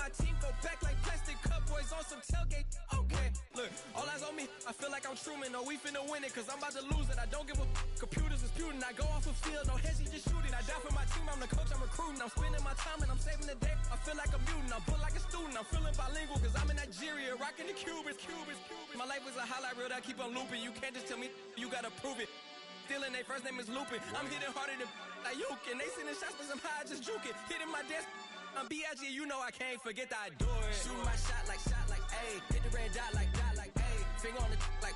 my team go back like plastic cup boys on some tailgate. Okay, look, all eyes on me. I feel like I'm Truman. No, we finna win it, cause I'm about to lose it. I don't give a computers disputing. I go off a field, no heads, he just shooting. I die for my team, I'm the coach, I'm recruiting. I'm spending my time and I'm saving the day. I feel like a mutant, I'm built like a student. I'm feeling bilingual, cause I'm in Nigeria, rocking the Cubans. My life is a highlight reel that I keep on looping. You can't just tell me, you gotta prove it. Stealing, they first name is Lupin. I'm hitting harder than like Yukin. They sending shots, but somehow I just juke it. Hitting my desk, I'm B.I.G. You know I can't forget that I do it. Shoot my shot like, ayy. Hit the red dot like, ayy. Finger on the like,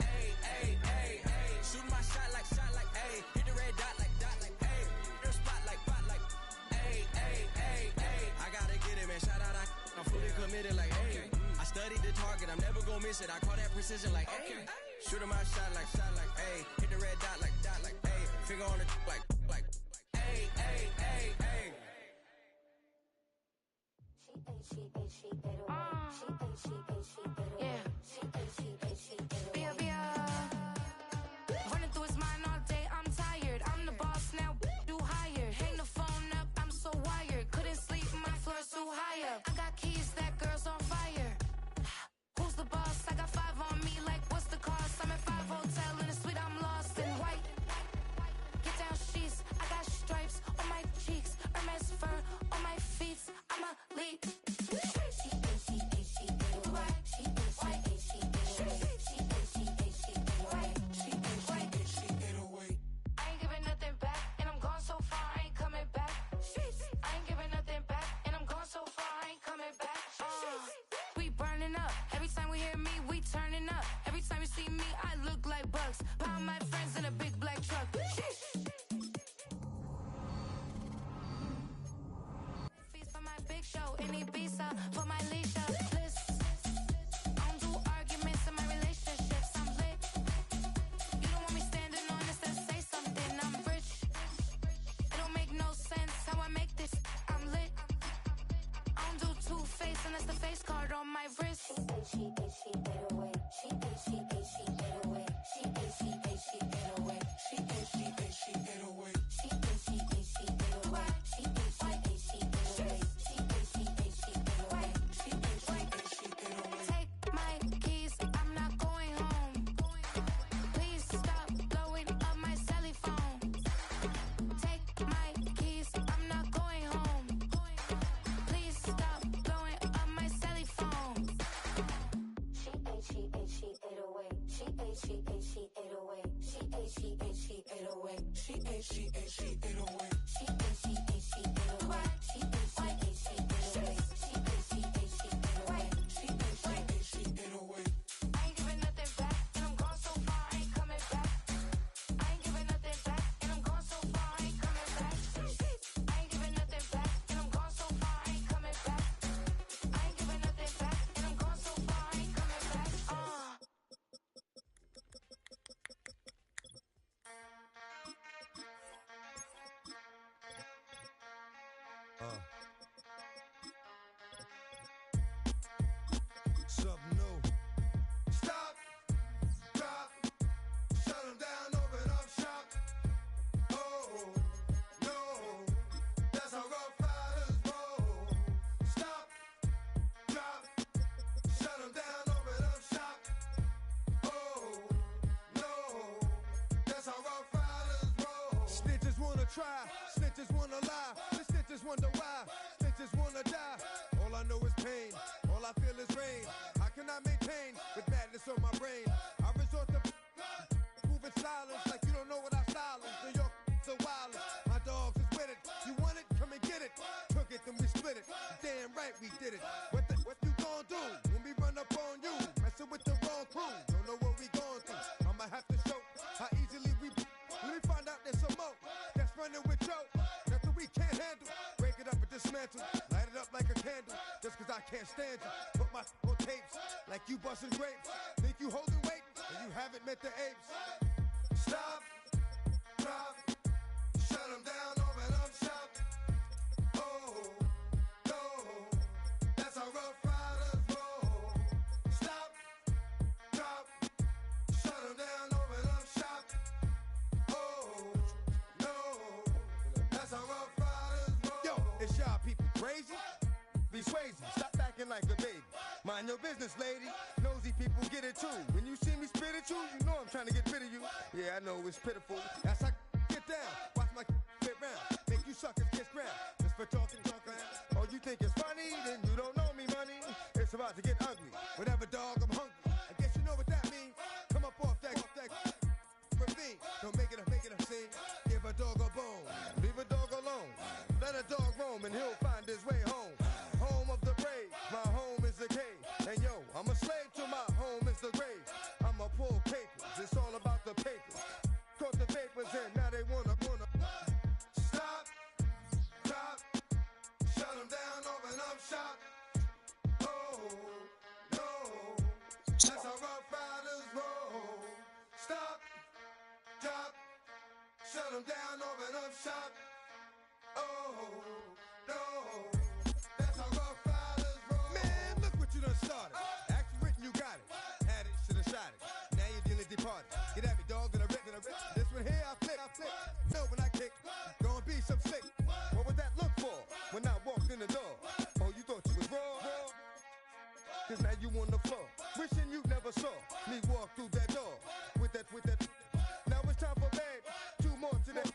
ayy, ayy, ayy, ayy. Shoot my shot like, ayy. Hit the red dot like, ayy. Hit spot like, ayy, ayy, ayy, ayy. I gotta get it, man. Shout out, I'm fully committed like, ayy. I studied the target, I'm never gonna miss it. I call that precision like, ayy. Shoot my shot like, ayy. Hit the red dot like, ayy. Finger on the like, ayy, ayy, ayy, ayy. Running through his mind all day, I'm tired. I'm the boss now, do higher. Hang the phone up, I'm so wired. Couldn't sleep, my floor's too high up. I got keys, that girl's on fire. Who's the boss? I got 5 on me, like what's the cost? I'm at 5 hotel in a suite, I'm lost in white. Get down sheets, I got stripes on my cheeks, Hermes fur on my feet. I'm a lead. I ain't giving nothing back, and I'm gone so far, I ain't coming back. I ain't giving nothing back, and I'm gone so far, I ain't coming back. We burning up. Every time we hear me, we turning up. Every time you see me, I look like bugs. Pound my friends in a big black truck. Feast for my big show in Ibiza, for my leash up. List. I don't do arguments in my relationships. I'm lit. You don't want me standing on this and say something. I'm rich. It don't make no sense how I make this. I'm lit. I don't do two-face unless the face card on my wrist. She get away. She get away. She get away. She get away. Take my keys, I'm not going home. Please stop blowing up my celly phone. Take my keys, I'm not going home. Please stop blowing up my celly phone. She ate away. She ate away. She ate away. She ate away. I ain't giving nothing back, and I'm gone so far, I ain't coming back. I ain't giving nothing back, and I'm gone so far, I ain't coming back. I ain't giving nothing back, and I'm gone so far, I ain't coming back. I ain't giving nothing back, and I'm gone so far, I ain't coming back. Something new. Stop, drop, shut them down, open up shop. Oh, no, that's how rough riders roll. Stop, drop, shut them down, open up shop. Oh, no, that's how rough riders roll. Snitches wanna try, snitches wanna lie, the snitches wonder why, snitches wanna die. All I know is pain, all I feel is rain. How can I maintain with madness on my brain? I resort to moving silence like you don't know what I style is. New York, so wild. My dogs is with it. You want it? Come and get it. Took it, then we split it. Damn right we did it. What you gon' do when we run up on you? Messing with the wrong crew. Don't know what we going through. I'ma have to show how easily we. Let me find out there's some more that's running with Joe. Nothing we can't handle. Break it up and dismantle. Light it up like a candle. Just cause I can't stand you. Put my on tapes like you busting grapes. Think you holding weight and you haven't met the apes. Stop, drop, shut them down, open up shop. Oh, no, that's how rough riders roll. Stop, drop, shut them down, open up shop. Oh, no, that's how rough riders roll. Yo, is y'all people crazy? Be Swayze, stop acting like a baby. Mind your business, lady. Nosy people get it too. When you see me spit at you, you know I'm trying to get rid of you. Yeah, I know it's pitiful. That's how get down. Watch my flip round. Make you suckers kiss ground. Just for talking. Oh, you think it's funny? Then you don't know me, money. It's about to get ugly. Whatever, dog, I'm hungry. I guess you know what that means. Come up off that ravine. Don't make it a scene. Give a dog a bone. Leave a dog alone. Let a dog roam and he'll find his way home. Home of the brave. My home is the cave. And yo, I'm a slave to my home is the grave. I'm a pull papers. It's all about the papers. Caught the papers in. Now they wanna stop. Drop. Shut them down. Open up shop. Oh, no. That's how rough riders roll. Stop. Drop. Shut them down. Open up shop. Oh, no. That's how rough riders roll. Man, look what you done started. Action written, you got it. Had it, shoulda shot it. Now you're dealing departed. Get at me, dog, and I rip. This one here, I flip. No, when I kick, gonna be some sick. What would that look for when I walked in the door? Oh, you thought you was raw? Cause now you on the floor. Wishing you never saw me walk through that door. With that. Now it's time for bed. Two more today.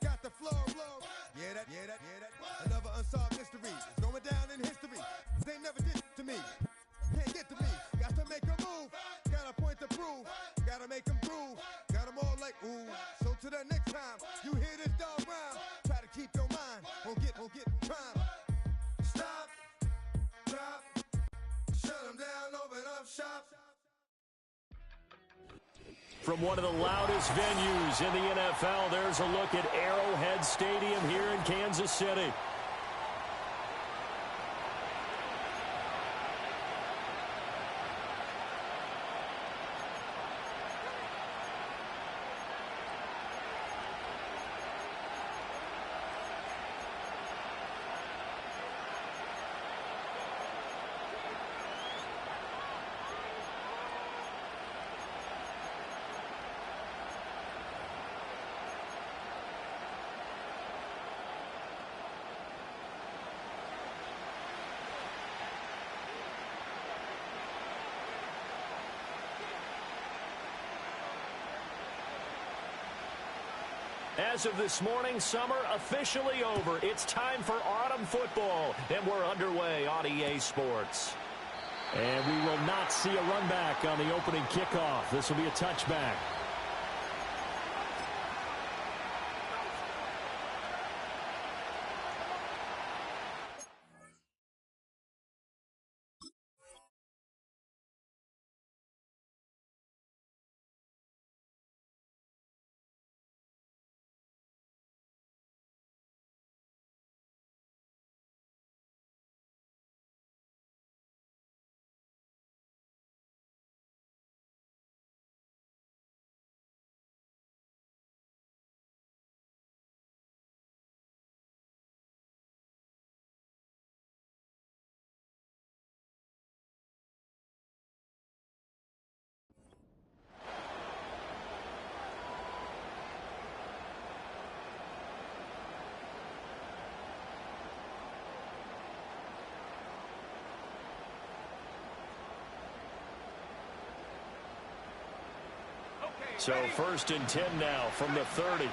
Got the floor. Yeah, that. Another unsolved mystery. It's going down in history. They never did to me. Can't get to me. Got to make a move. Got a point to prove. Gotta make them groove. Got them all like, ooh. So to the next time you hear this dog rhyme, try to keep your mind. Won't get prime. Stop. Drop. Shut them down. Open up shop. From one of the loudest venues in the NFL, there's a look at Arrowhead Stadium here in Kansas City. As of this morning, summer officially over. It's time for autumn football, and we're underway on EA Sports. And we will not see a run back on the opening kickoff. This will be a touchback. So 1st and 10 now from the 30.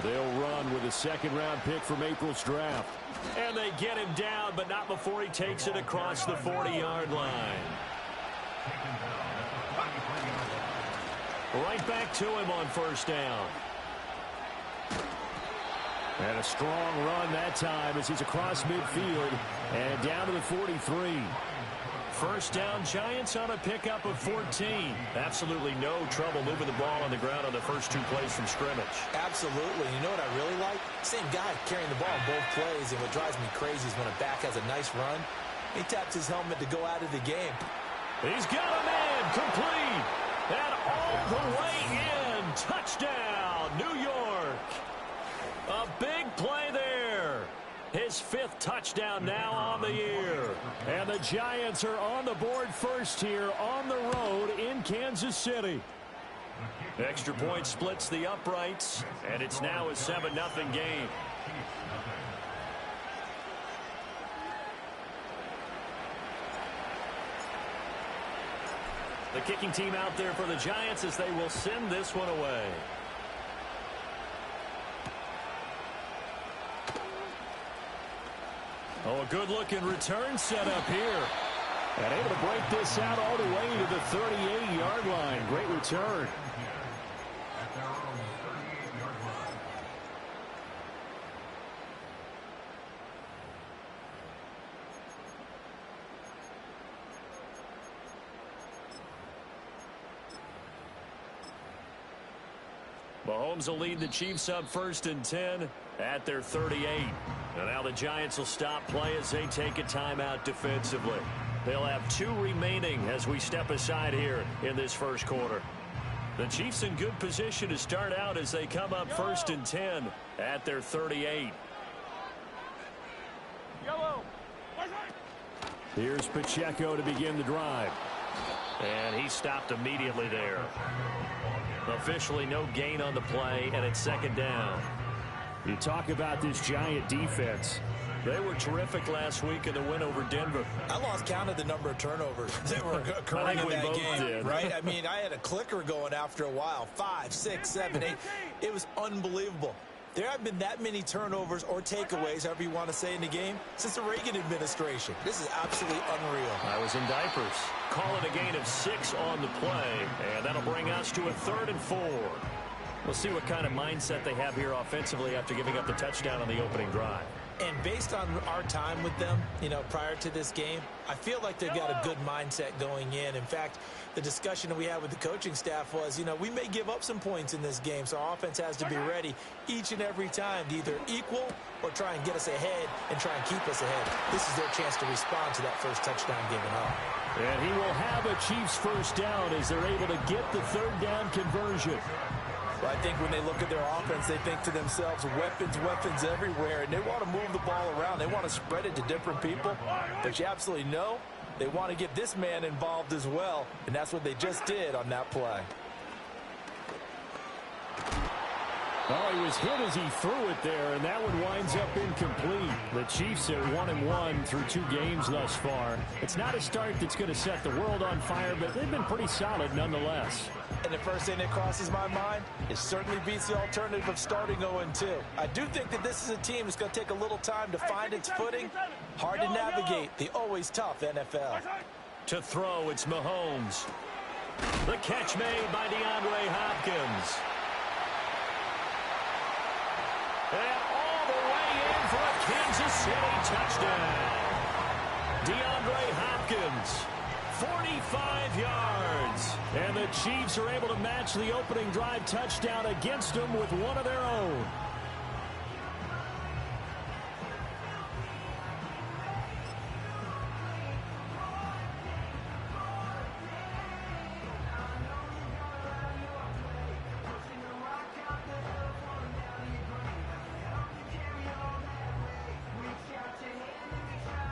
They'll run with a second-round pick from April's draft. And they get him down, but not before he takes it across the 40-yard line. Right back to him on 1st down. And a strong run that time as he's across midfield and down to the 43. 1st down, Giants on a pickup of 14. Absolutely no trouble moving the ball on the ground on the first 2 plays from scrimmage. Absolutely. You know what I really like? Same guy carrying the ball on both plays, and what drives me crazy is when a back has a nice run, he taps his helmet to go out of the game. He's got a man complete, and all the way in. Touchdown, New York. A big play there. His 5th touchdown now on the year. And the Giants are on the board first here on the road in Kansas City. Extra point splits the uprights, and it's now a 7-0 game. The kicking team out there for the Giants as they will send this one away. Oh, a good-looking return set up here. And able to break this out all the way to the 38-yard line. Great return. Mahomes will lead the Chiefs up 1st and 10 at their 38. And now the Giants will stop play as they take a timeout defensively. They'll have 2 remaining as we step aside here in this first quarter. The Chiefs in good position to start out as they come up 1st and 10 at their 38. Here's Pacheco to begin the drive. And he stopped immediately there. Officially no gain on the play, and it's 2nd down. You talk about this Giant defense. They were terrific last week in the win over Denver. I lost count of the number of turnovers that were occurring in that game, right? I mean, I had a clicker going after a while. 5, 6, 7, 8. It was unbelievable. There haven't been that many turnovers or takeaways, however you want to say, in the game since the Reagan administration. This is absolutely unreal. I was in diapers. Call it a gain of 6 on the play, and that'll bring us to a 3rd and 4. We'll see what kind of mindset they have here offensively after giving up the touchdown on the opening drive. And based on our time with them, you know, prior to this game, I feel like they've got a good mindset going in. In fact, the discussion that we had with the coaching staff was, you know, we may give up some points in this game, so our offense has to be ready each and every time to either equal or try and get us ahead and try and keep us ahead. This is their chance to respond to that first touchdown given up. And he will have a Chiefs first down as they're able to get the 3rd down conversion. Well, I think when they look at their offense, they think to themselves, weapons everywhere, and they want to move the ball around. They want to spread it to different people, but you absolutely know they want to get this man involved as well, and that's what they just did on that play. Oh, he was hit as he threw it there, and that one winds up incomplete. The Chiefs are 1-1 through 2 games thus far. It's not a start that's going to set the world on fire, but they've been pretty solid nonetheless. And the first thing that crosses my mind, it certainly beats the alternative of starting 0-2. I do think that this is a team that's going to take a little time to find its footing. Hard to navigate the always tough NFL. To throw, it's Mahomes. The catch made by DeAndre Hopkins. And all the way in for a Kansas City touchdown. DeAndre Hopkins, 45 yards. And the Chiefs are able to match the opening drive touchdown against them with one of their own.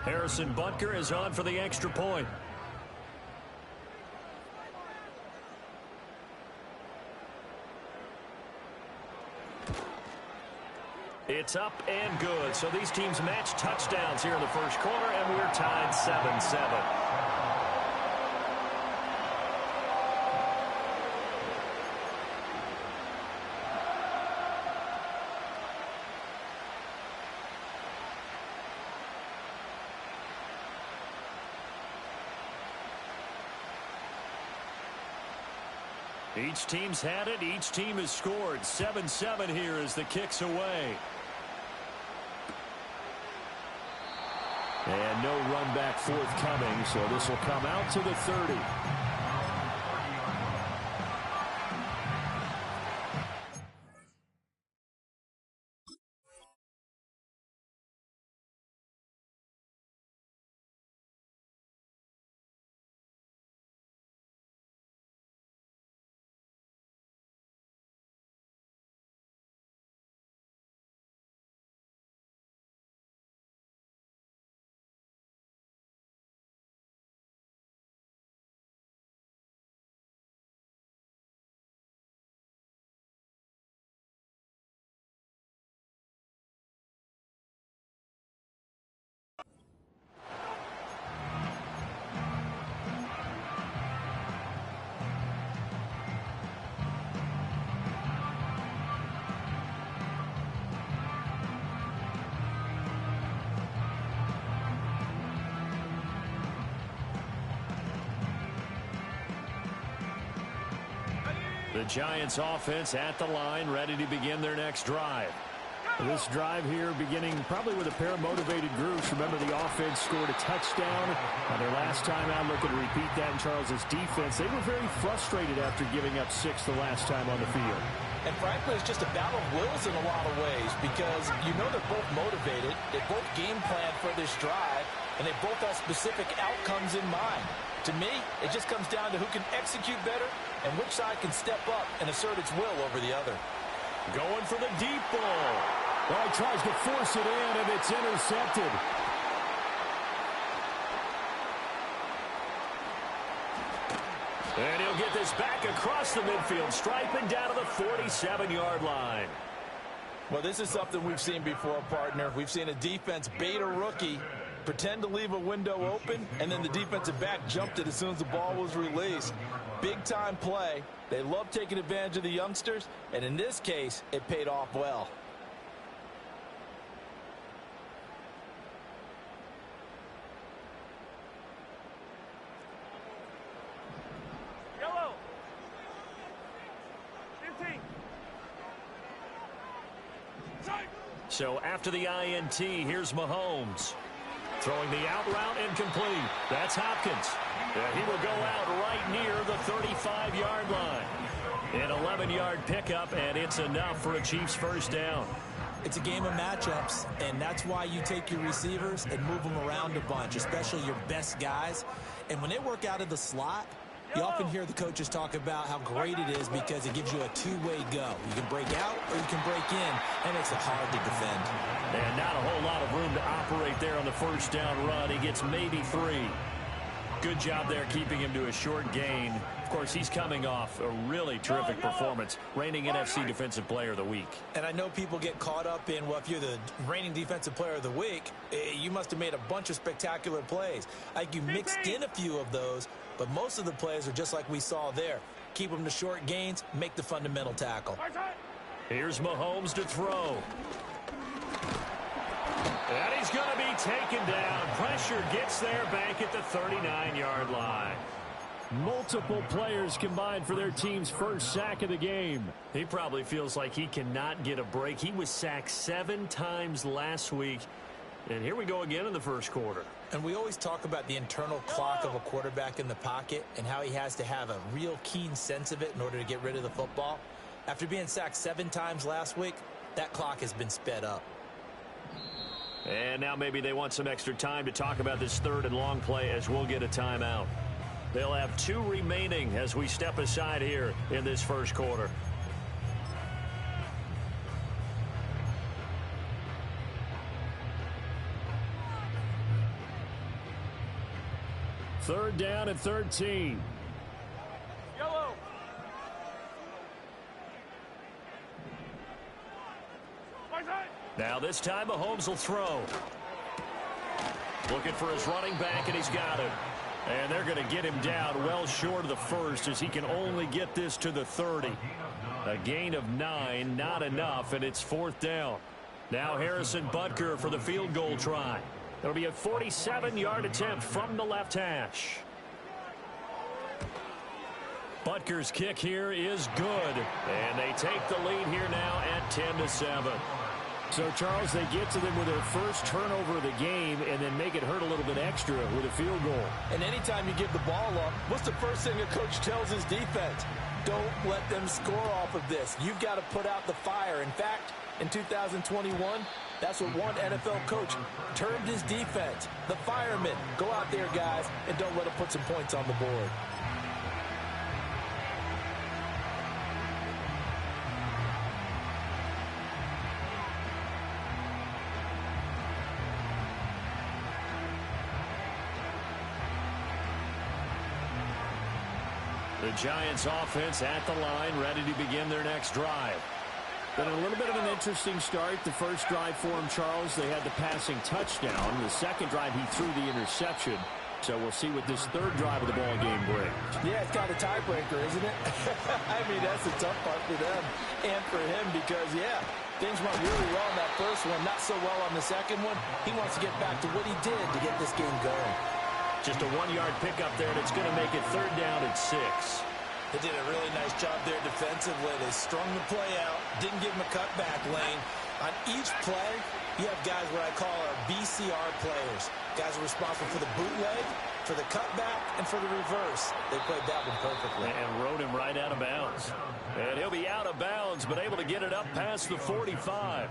Harrison Butker is on for the extra point. It's up and good. So these teams match touchdowns here in the first quarter, and we're tied 7-7. Each team's had it. Each team has scored. 7-7 here as the kick's away. And no run back forthcoming, so this will come out to the 30. The Giants offense at the line, ready to begin their next drive. This drive here beginning probably with a pair of motivated groups. Remember, the offense scored a touchdown. Their last time out, looking to repeat that in Charles's defense. They were very frustrated after giving up 6 the last time on the field. And frankly, it's just a battle of wills in a lot of ways because you know they're both motivated. They both game plan for this drive, and they both have specific outcomes in mind. To me, it just comes down to who can execute better and which side can step up and assert its will over the other. Going for the deep ball. Well, he tries to force it in, and it's intercepted. And he'll get this back across the midfield stripe and down to the 47-yard line. Well, this is something we've seen before, partner. We've seen a defense bait a rookie, pretend to leave a window open, and then the defensive back jumped it as soon as the ball was released. Big-time play. They love taking advantage of the youngsters, and in this case, it paid off well. So after the INT, here's Mahomes. Throwing the out route incomplete. That's Hopkins. He will go out right near the 35-yard line. An 11-yard pickup, and it's enough for a Chiefs first down. It's a game of matchups, and that's why you take your receivers and move them around a bunch, especially your best guys. And when they work out of the slot, you often hear the coaches talk about how great it is because it gives you a two-way go. You can break out or you can break in. That makes it hard to defend. And not a whole lot of room to operate there on the first down run. He gets maybe 3. Good job there keeping him to a short gain. Of course, he's coming off a really terrific performance, reigning NFC Defensive Player of the Week. And I know people get caught up in, well, if you're the reigning Defensive Player of the Week, you must have made a bunch of spectacular plays. Like you mixed in a few of those, but most of the plays are just like we saw there. Keep them to short gains, make the fundamental tackle. Here's Mahomes to throw. And he's going to be taken down. Pressure gets there back at the 39-yard line. Multiple players combined for their team's first sack of the game. He probably feels like he cannot get a break. He was sacked 7 times last week. And here we go again in the first quarter. And we always talk about the internal clock of a quarterback in the pocket and how he has to have a real keen sense of it in order to get rid of the football. After being sacked 7 times last week, that clock has been sped up. And now maybe they want some extra time to talk about this third and long play as we'll get a timeout. They'll have 2 remaining as we step aside here in this first quarter. Third down and 13. Yellow. Now this time Mahomes will throw. Looking for his running back, and he's got it. And they're going to get him down well short of the first as he can only get this to the 30. A gain of 9, not enough, and it's 4th down. Now Harrison Butker for the field goal try. It'll be a 47-yard attempt from the left hash. Butker's kick here is good. And they take the lead here now at 10-7. So, Charles, they get to them with their first turnover of the game and then make it hurt a little bit extra with a field goal. And anytime you give the ball up, what's the first thing a coach tells his defense? Don't let them score off of this. You've got to put out the fire. In fact, in 2021, that's what one NFL coach termed his defense. The firemen. Go out there, guys, and don't let them put some points on the board. The Giants offense at the line, ready to begin their next drive. Been a little bit of an interesting start. The first drive for him, Charles, they had the passing touchdown. The second drive, he threw the interception. So we'll see what this third drive of the ball game brings. Yeah, it's kind of a tiebreaker, isn't it? I mean, that's the tough part for them and for him because, yeah, things went really well in that first one, not so well on the second one. He wants to get back to what he did to get this game going. Just a 1-yard pickup there, and it's going to make it 3rd down and 6. They did a really nice job there defensively. They strung the play out, didn't give him a cutback lane. On each play, you have guys what I call our BCR players. Guys are responsible for the bootleg, for the cutback, and for the reverse. They played that one perfectly. And rode him right out of bounds. And he'll be out of bounds, but able to get it up past the 45.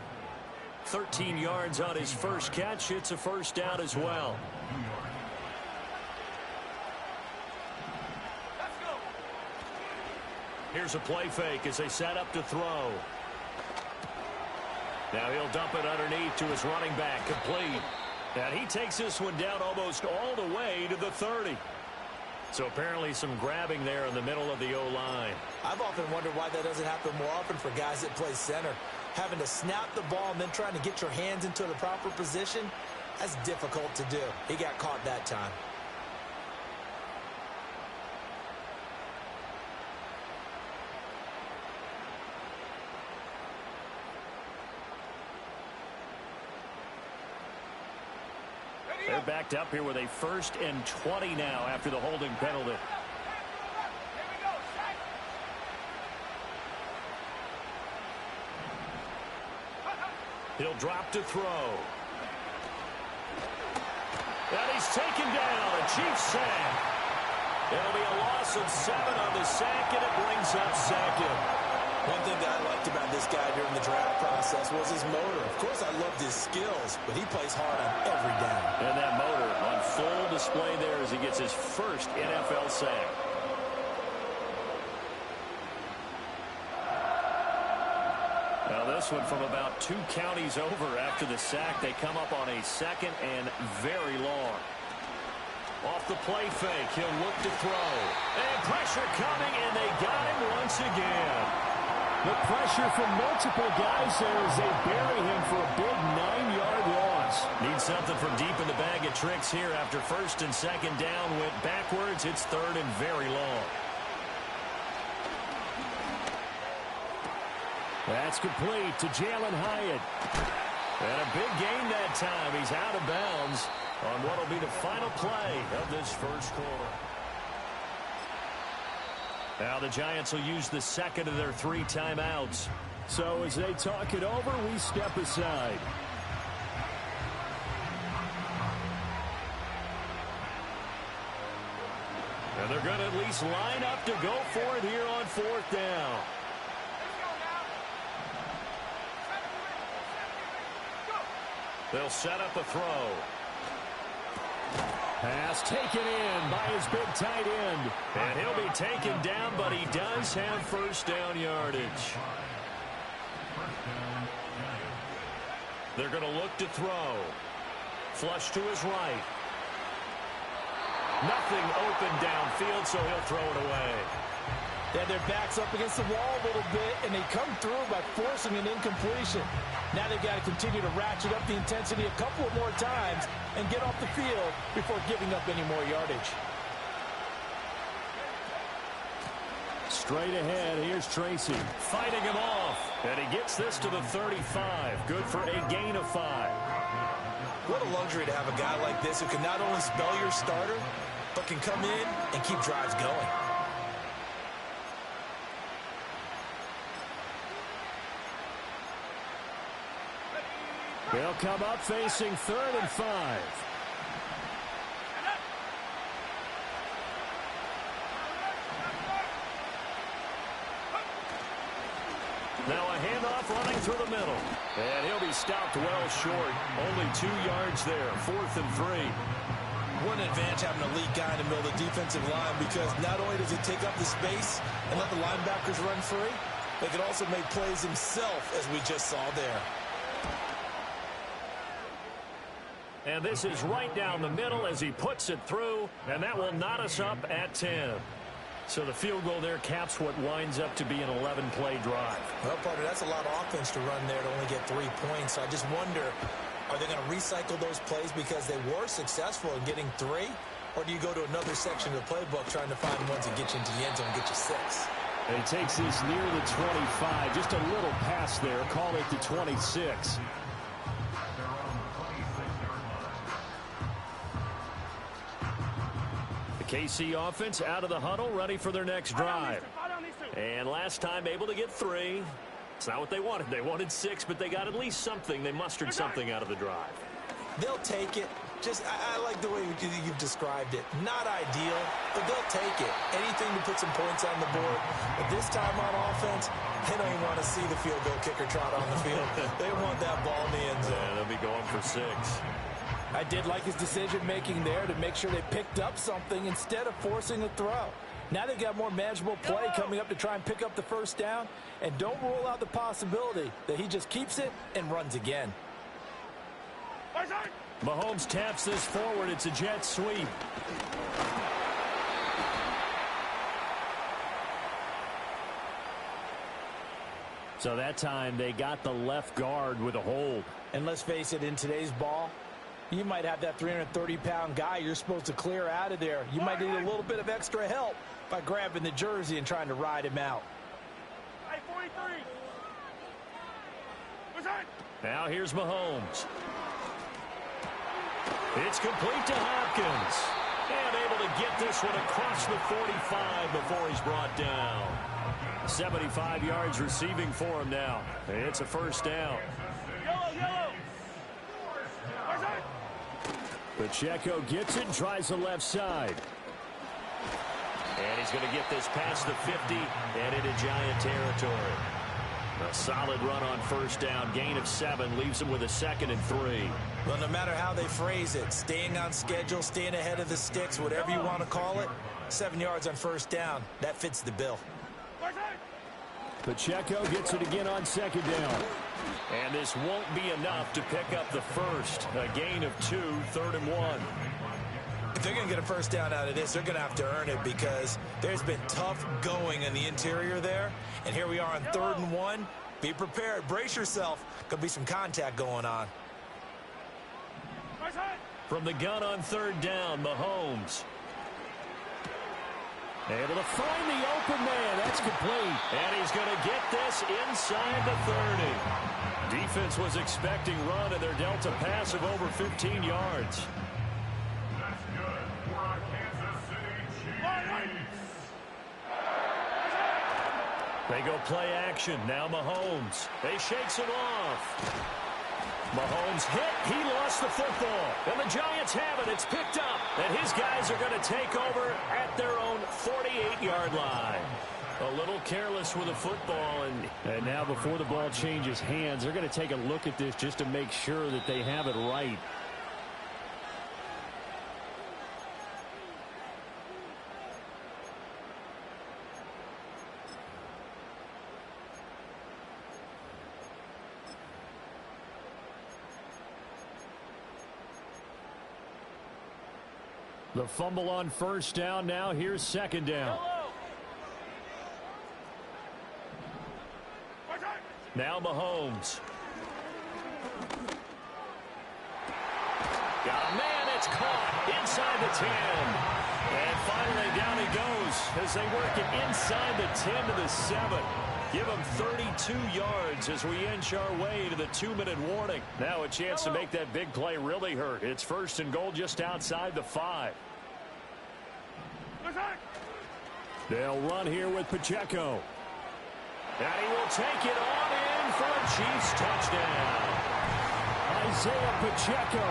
13 yards on his first catch. It's a first down as well. Here's a play fake as they set up to throw. Now he'll dump it underneath to his running back, complete. And he takes this one down almost all the way to the 30. So apparently some grabbing there in the middle of the O-line. I've often wondered why that doesn't happen more often for guys that play center. Having to snap the ball and then trying to get your hands into the proper position, that's difficult to do. He got caught that time. They're backed up here with a 1st and 20 now after the holding penalty. He'll drop to throw. And he's taken down. A Chiefs sack. It'll be a loss of 7 on the sack, and it brings up 2nd. One thing that I liked about this guy during the draft process was his motor. Of course, I loved his skills, but he plays hard on every down. And that motor on full display there as he gets his first NFL sack. Now this one from about 2 counties over after the sack. They come up on a 2nd and very long. Off the play fake, he'll look to throw. And pressure coming, and they got him once again. The pressure from multiple guys there as they bury him for a big 9-yard loss. Need something from deep in the bag of tricks here after 1st and 2nd down. Went backwards. It's 3rd and very long. That's complete to Jalen Hyatt. And a big gain that time. He's out of bounds on what will be the final play of this first quarter. Now the Giants will use the 2nd of their 3 timeouts. So as they talk it over, we step aside. And they're going to at least line up to go for it here on 4th down. They'll set up a throw. Pass taken in by his big tight end. And he'll be taken down, but he does have first down yardage. They're going to look to throw. Flush to his right. Nothing open downfield, so he'll throw it away. Yeah, their back's up against the wall a little bit, and they come through by forcing an incompletion. Now they've got to continue to ratchet up the intensity a couple of more times and get off the field before giving up any more yardage. Straight ahead, here's Tracy. Fighting him off, and he gets this to the 35. Good for a gain of 5. What a luxury to have a guy like this who can not only spell your starter, but can come in and keep drives going. They'll come up facing 3rd and 5. Now a handoff running through the middle. And he'll be stopped well short. Only 2 yards there. 4th and 3. What an advantage having a lead guy in the middle of the defensive line, because not only does he take up the space and let the linebackers run free, but he can also make plays himself, as we just saw there. And this is right down the middle as he puts it through, and that will knot us up at 10. So the field goal there caps what winds up to be an 11-play drive. Well, partner, that's a lot of offense to run there to only get 3 points. So I just wonder, are they going to recycle those plays because they were successful in getting 3? Or do you go to another section of the playbook trying to find ones that get you into the end zone and get you 6? And he takes this near the 25. Just a little pass there. Call it the 26. The KC offense out of the huddle, ready for their next drive. And last time able to get 3. It's not what they wanted. They wanted 6, but they got at least something. They mustered something out of the drive. They'll take it. I like the way you've described it. Not ideal, but they'll take it. Anything to put some points on the board. But this time on offense, they don't even want to see the field goal kicker trot on the field. They want that ball in the end zone. Yeah, they'll be going for 6. I did like his decision-making there to make sure they picked up something instead of forcing a throw. Now they've got more manageable play coming up to try and pick up the first down. And don't rule out the possibility that he just keeps it and runs again. Mahomes taps this forward. It's a jet sweep. So that time they got the left guard with a hold. And let's face it, in today's ball, you might have that 330-pound guy you're supposed to clear out of there. You might need a little bit of extra help by grabbing the jersey and trying to ride him out. Now here's Mahomes. It's complete to Hopkins. And able to get this one across the 45 before he's brought down. 75 yards receiving for him now. It's a first down. Pacheco gets it and tries the left side. And he's going to get this past the 50 and into Giant territory. A solid run on first down. Gain of 7 leaves him with a 2nd and 3. Well, no matter how they phrase it, staying on schedule, staying ahead of the sticks, whatever you want to call it, 7 yards on first down, that fits the bill. Pacheco gets it again on 2nd down. And this won't be enough to pick up the first. A gain of 2, 3rd and 1. If they're going to get a first down out of this, they're going to have to earn it because there's been tough going in the interior there. And here we are on 3rd and 1. Be prepared. Brace yourself. Could be some contact going on. From the gun on 3rd down, Mahomes. Able to find the open man. That's complete. And he's going to get this inside the 30. Defense was expecting run, and they're dealt a pass of over 15 yards. They go play action. Now Mahomes. They shakes it off. Mahomes hit. He lost the football. And the Giants have it. It's picked up. And his guys are going to take over at their own 48-yard line. A little careless with the football. And now before the ball changes hands, they're going to take a look at this just to make sure that they have it right. The fumble on first down. Now here's 2nd down. Now Mahomes. Got a man. It's caught inside the 10. And finally down he goes as they work it inside the 10 to the 7. Give him 32 yards as we inch our way to the 2-minute warning. Now a chance to make that big play really hurt. It's 1st and goal just outside the 5. They'll run here with Pacheco. And he will take it on in for a Chiefs touchdown. Isaiah Pacheco,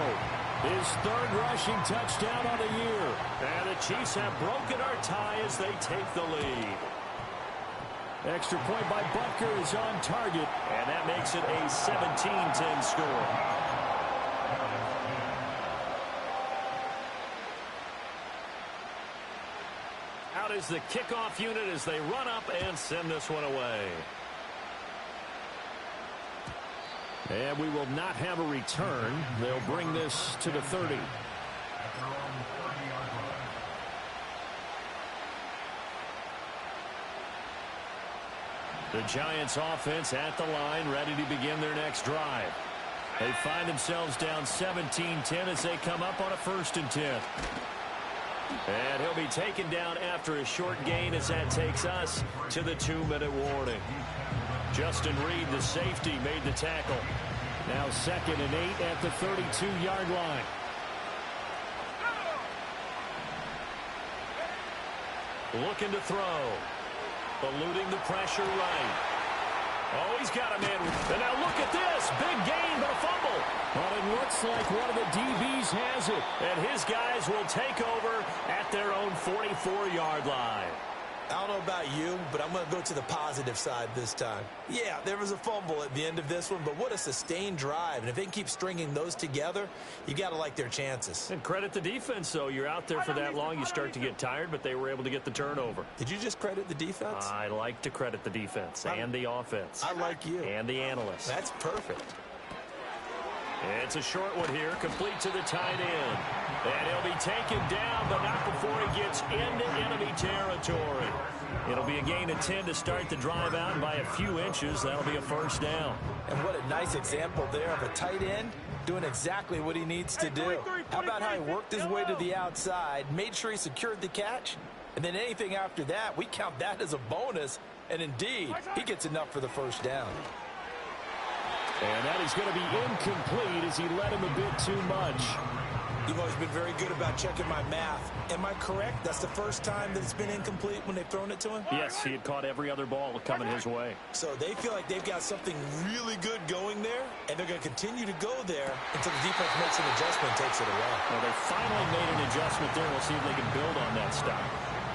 his 3rd rushing touchdown on the year. And the Chiefs have broken our tie as they take the lead. Extra point by Butker is on target. And that makes it a 17-10 score. Out is the kickoff unit as they run up and send this one away. And we will not have a return. They'll bring this to the 30. The Giants offense at the line, ready to begin their next drive. They find themselves down 17-10 as they come up on a 1st and 10. And he'll be taken down after a short gain as that takes us to the 2-minute warning. Justin Reed, the safety, made the tackle. Now 2nd and 8 at the 32-yard line. Looking to throw. Eluding the pressure right. Oh, he's got him in. And now look at this. Big gain, but a fumble. But it looks like one of the DBs has it. And his guys will take over at their own 44-yard line. I don't know about you, but I'm going to go to the positive side this time. Yeah, there was a fumble at the end of this one, but what a sustained drive. And if they can keep stringing those together, you got to like their chances. And credit the defense, though. You're out there for that long, you start to get tired, but they were able to get the turnover. Did you just credit the defense? I like to credit the defense and the offense. I like you. And the analysts. That's perfect. It's a short one here, complete to the tight end. And he'll be taken down, but not before he gets into enemy territory. It'll be a gain of 10 to start the drive out, and by a few inches, that'll be a first down. And what a nice example there of a tight end doing exactly what he needs to do. How about how he worked his way to the outside, made sure he secured the catch, and then anything after that, we count that as a bonus. And indeed, he gets enough for the first down. And that is going to be incomplete as he led him a bit too much. You've always been very good about checking my math. Am I correct? That's the first time that it's been incomplete when they've thrown it to him? Yes, he had caught every other ball coming his way. So they feel like they've got something really good going there, and they're going to continue to go there until the defense makes an adjustment and takes it away. Well, they finally made an adjustment there. We'll see if they can build on that stop.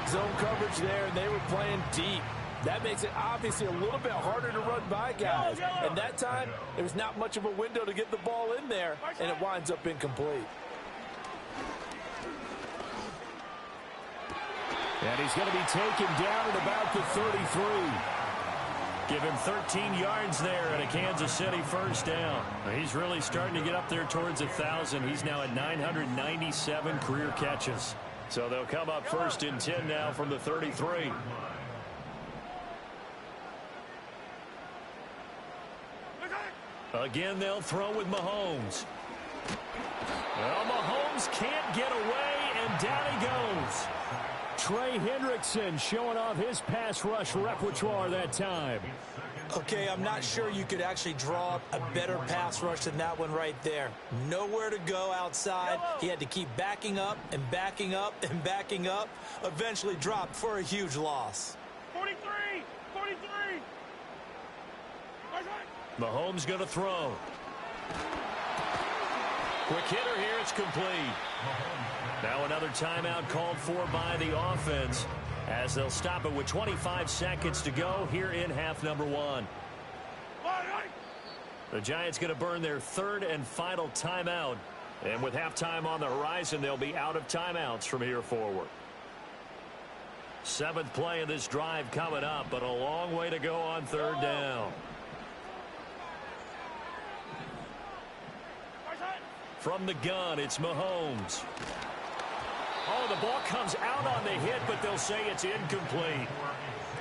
Zone coverage there, and they were playing deep. That makes it obviously a little bit harder to run by guys. And that time, there's not much of a window to get the ball in there, and it winds up incomplete. And he's going to be taken down at about the 33. Give him 13 yards there and a Kansas City first down. He's really starting to get up there towards 1,000. He's now at 997 career catches. So they'll come up first and 10 now from the 33. Again, they'll throw with Mahomes. Well, Mahomes can't get away, and down he goes. Trey Hendrickson showing off his pass rush repertoire that time. Okay, I'm not sure you could actually draw up a better pass rush than that one right there. Nowhere to go outside. He had to keep backing up and backing up and backing up. Eventually dropped for a huge loss. 43! 43! Mahomes going to throw. Quick hitter here. It's complete. Now another timeout called for by the offense as they'll stop it with 25 seconds to go here in half number one. The Giants going to burn their third and final timeout. And with halftime on the horizon, they'll be out of timeouts from here forward. Seventh play of this drive coming up, but a long way to go on third down. From the gun, it's Mahomes. Oh, the ball comes out on the hit, but they'll say it's incomplete.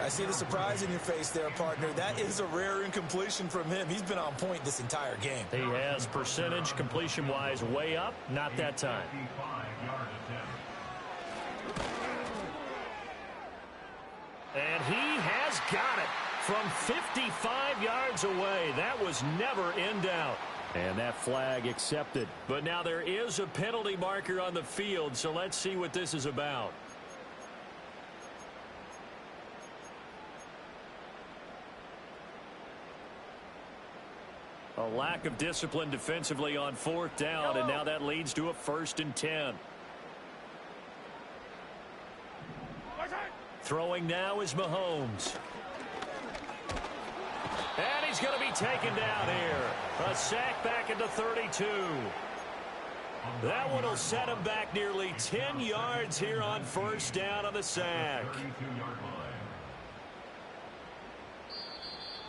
I see the surprise in your face there, partner. That is a rare incompletion from him. He's been on point this entire game. He has percentage completion-wise way up, not that time. And he has got it from 55 yards away. That was never in doubt. And that flag accepted. But now there is a penalty marker on the field, so let's see what this is about. A lack of discipline defensively on fourth down, and now that leads to a first and 10. Throwing now is Mahomes. And he's going to be taken down here. A sack back into 32. That one will set him back nearly 10 yards here on first down on the sack.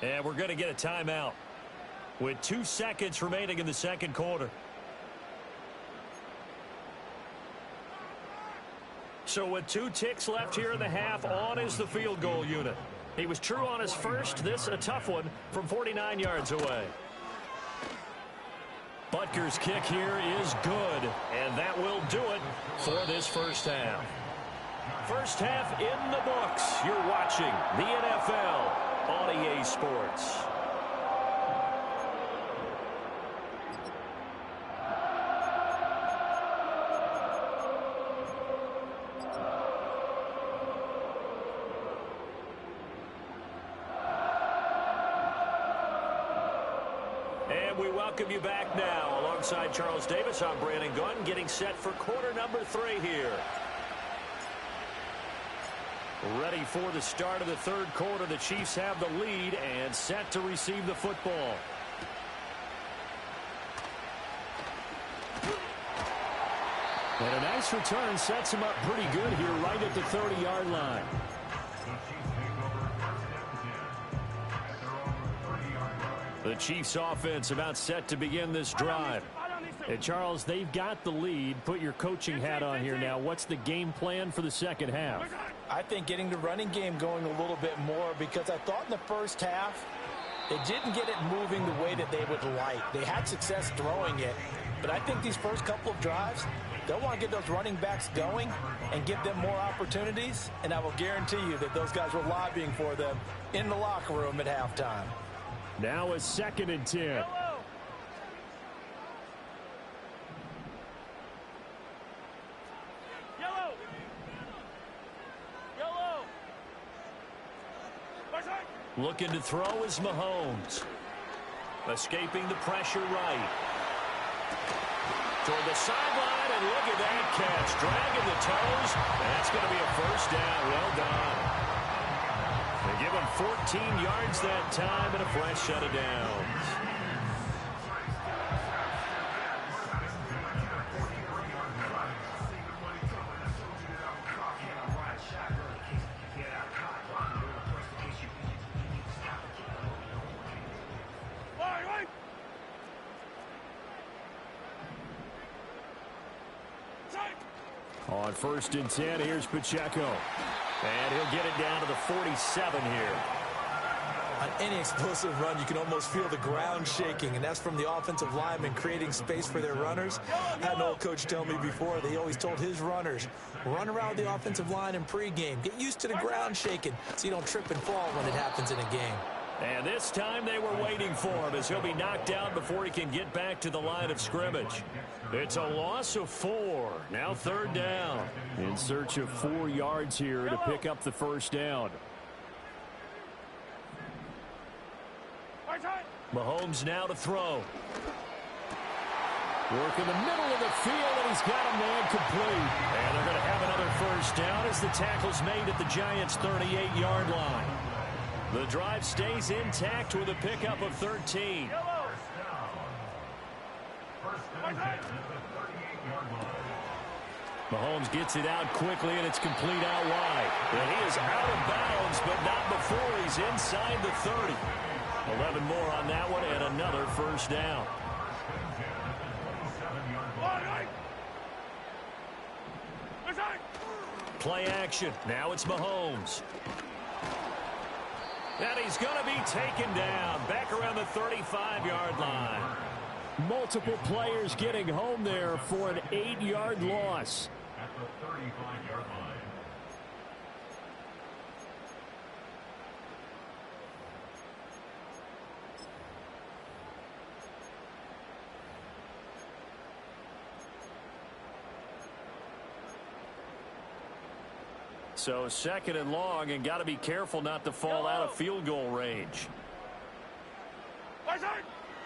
And we're going to get a timeout with 2 seconds remaining in the second quarter. So with 2 ticks left here in the half, on is the field goal unit. He was true on his first. This a tough one from 49 yards away. Butker's kick here is good, and that will do it for this first half. First half in the books. You're watching the NFL on EA Sports. we welcome you back now. Alongside Charles Davis, I'm Brandon Gunn, getting set for quarter number 3 here. Ready for the start of the third quarter. The Chiefs have the lead and set to receive the football. And a nice return sets him up pretty good here right at the 30-yard line. The Chiefs offense about set to begin this drive. And Charles, they've got the lead. Put your coaching hat on here now. What's the game plan for the second half? I think getting the running game going a little bit more, because I thought in the first half they didn't get it moving the way that they would like. They had success throwing it, but I think these first couple of drives, they'll want to get those running backs going and give them more opportunities, and I will guarantee you that those guys were lobbying for them in the locker room at halftime. Now a 2nd and 10. Looking to throw is Mahomes. Escaping the pressure right. Toward the sideline, and look at that catch. Dragging the toes. That's going to be a first down. Well done. They give him 14 yards that time and a fresh set of downs. On 1st and 10, here's Pacheco. And he'll get it down to the 47 here. On any explosive run, you can almost feel the ground shaking, and that's from the offensive linemen creating space for their runners. I had an old coach tell me before, they always told his runners, run around the offensive line in pregame. Get used to the ground shaking so you don't trip and fall when it happens in a game. And this time they were waiting for him, as he'll be knocked down before he can get back to the line of scrimmage. It's a loss of 4. Now 3rd down. In search of 4 yards here to pick up the first down. Mahomes now to throw. Work in the middle of the field, and he's got a man complete. And they're going to have another first down as the tackle's made at the Giants' 38-yard line. The drive stays intact with a pickup of 13. Mahomes gets it out quickly, and it's complete out wide. And he is out of bounds, but not before he's inside the 30. 11 more on that one, and another first down. Play action. Now it's Mahomes. And he's going to be taken down back around the 35-yard line. Multiple players getting home there for an 8-yard loss. At the 35-yard line. So 2nd and long, and got to be careful not to fall out of field goal range.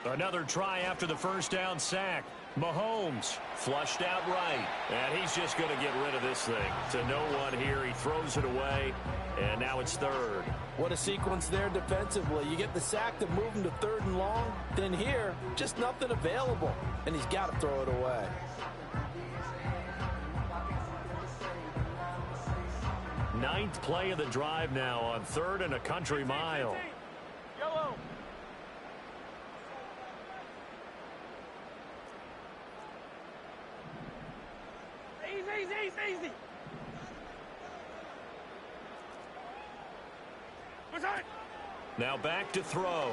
Another try after the first down sack. Mahomes flushed out right, and he's just going to get rid of this thing. To no one here, he throws it away, and now it's 3rd. What a sequence there defensively. You get the sack to move him to 3rd and long, then here, just nothing available, and he's got to throw it away. Ninth play of the drive now on 3rd and a country mile. Yellow. Easy. Now back to throw.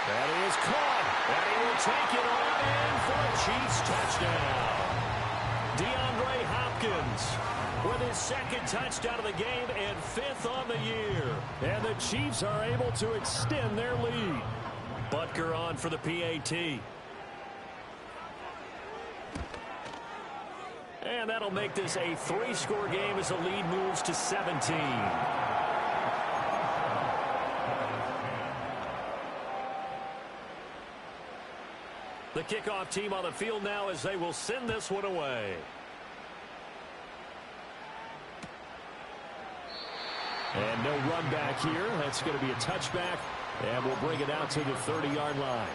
That is caught. And he will take it on in for a Chiefs touchdown. DeAndre Hopkins with his 2nd touchdown of the game and 5th on the year. And the Chiefs are able to extend their lead. Butker on for the PAT. And that'll make this a 3-score game as the lead moves to 17. The kickoff team on the field now as they will send this one away. And no run back here. That's going to be a touchback, and we'll bring it out to the 30-yard line.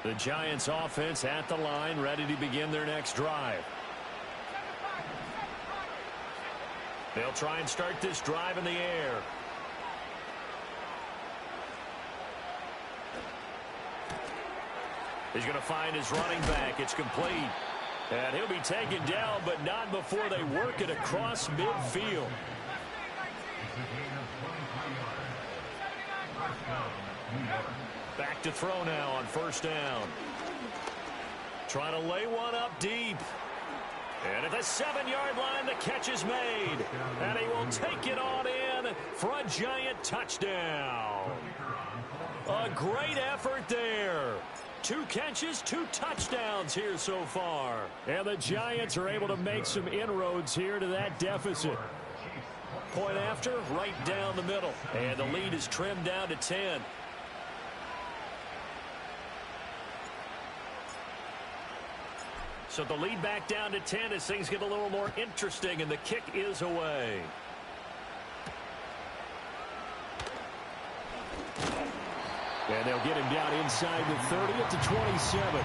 The Giants offense at the line, ready to begin their next drive. They'll try and start this drive in the air. He's going to find his running back. It's complete. And he'll be taken down, but not before they work it across midfield. Back to throw now on first down. Trying to lay one up deep. And at the 7-yard line, the catch is made. And he will take it on in for a Giant touchdown. A great effort there. 2 catches, 2 touchdowns here so far. And the Giants are able to make some inroads here to that deficit. Point after, right down the middle. And the lead is trimmed down to 10. So the lead back down to 10 as things get a little more interesting, and the kick is away. And they'll get him down inside the 30 at the 27.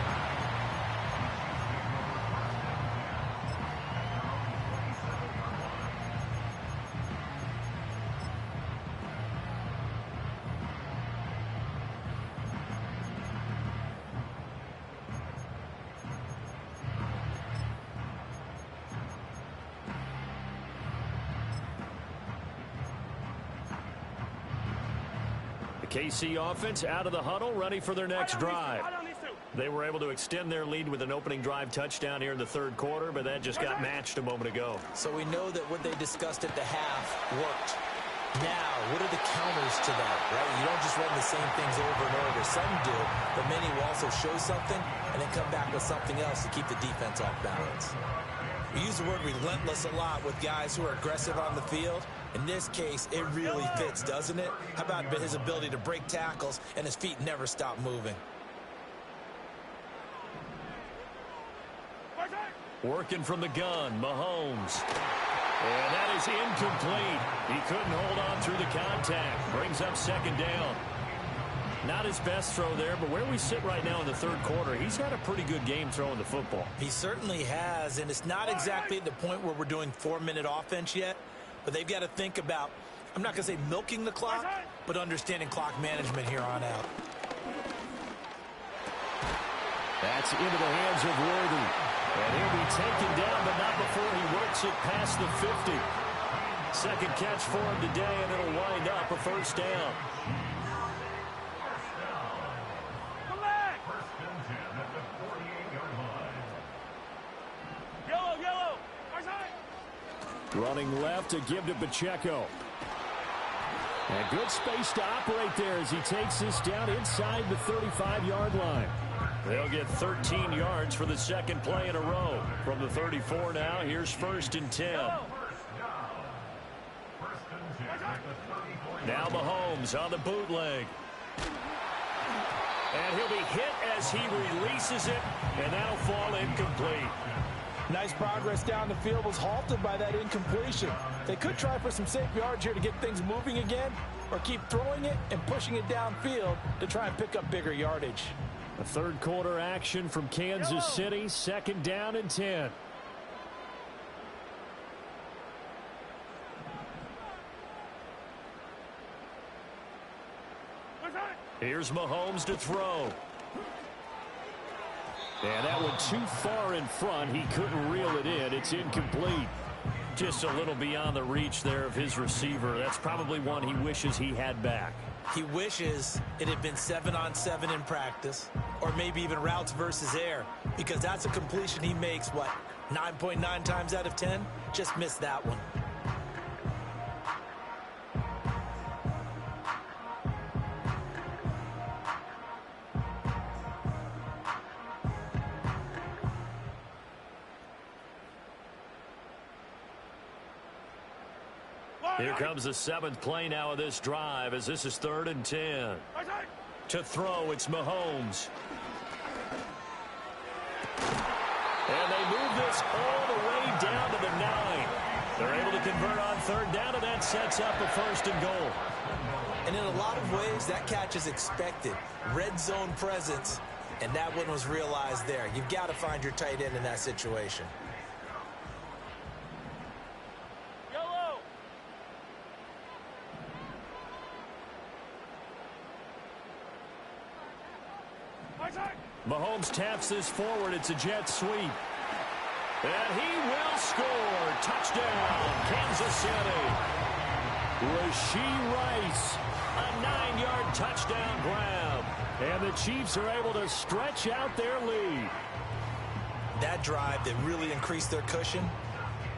KC offense out of the huddle, ready for their next drive. They were able to extend their lead with an opening drive touchdown here in the third quarter, but that just got matched a moment ago. So we know that what they discussed at the half worked. Now, what are the counters to that, right? You don't just run the same things over and over. Some do, but many will also show something and then come back with something else to keep the defense off balance. We use the word relentless a lot with guys who are aggressive on the field. In this case, it really fits, doesn't it? How about his ability to break tackles and his feet never stop moving? Working from the gun, Mahomes. And that is incomplete. He couldn't hold on through the contact. Brings up second down. Not his best throw there, but where we sit right now in the third quarter, he's had a pretty good game throwing the football. He certainly has, and it's not exactly at the point where we're doing 4-minute offense yet, but they've got to think about, I'm not going to say milking the clock, but understanding clock management here on out. That's into the hands of Worthy. And he'll be taken down, but not before he works it past the 50. Second catch for him today, and it'll wind up a first down. Running left to give to Pacheco. And good space to operate there as he takes this down inside the 35-yard line. They'll get 13 yards for the second play in a row. From the 34 now, here's first and 10. Now Mahomes on the bootleg. And he'll be hit as he releases it, and that'll fall incomplete. Nice progress down the field, was halted by that incompletion. They could try for some safe yards here to get things moving again, or keep throwing it and pushing it downfield to try and pick up bigger yardage. A third quarter action from Kansas City, second down and 10. Here's Mahomes to throw. And that one too far in front. He couldn't reel it in. It's incomplete. Just a little beyond the reach there of his receiver. That's probably one he wishes he had back. He wishes it had been 7-on-7 in practice, or maybe even routes versus air, because that's a completion he makes, 9.9 times out of 10? Just missed that one. Here comes the 7th play now of this drive as this is 3rd and 10. To throw, it's Mahomes. And they move this all the way down to the 9. They're able to convert on 3rd down, and that sets up a 1st and goal. And in a lot of ways, that catch is expected. Red zone presence, and that one was realized there. You've got to find your tight end in that situation. Mahomes taps this forward. It's a jet sweep. And he will score. Touchdown, Kansas City. Rashee Rice, a 9-yard touchdown grab. And the Chiefs are able to stretch out their lead. That drive that really increased their cushion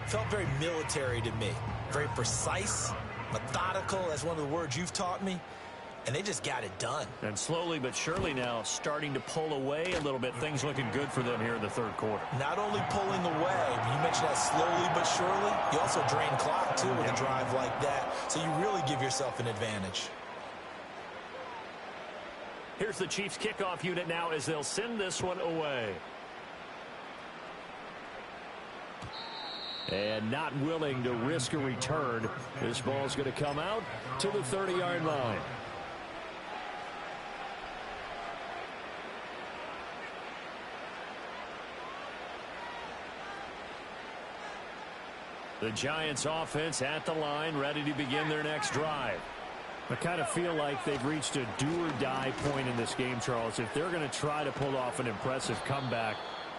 felt very military to me. Very precise, methodical. That's one of the words you've taught me. And they just got it done. And slowly but surely now starting to pull away a little bit. Things looking good for them here in the 3rd quarter. Not only pulling away, you mentioned that slowly but surely. You also drain clock, too, with a drive like that. So you really give yourself an advantage. Here's the Chiefs kickoff unit now as they'll send this one away. And not willing to risk a return. This ball's going to come out to the 30-yard line. The Giants offense at the line, ready to begin their next drive. I kind of feel like they've reached a do-or-die point in this game, Charles. If they're going to try to pull off an impressive comeback,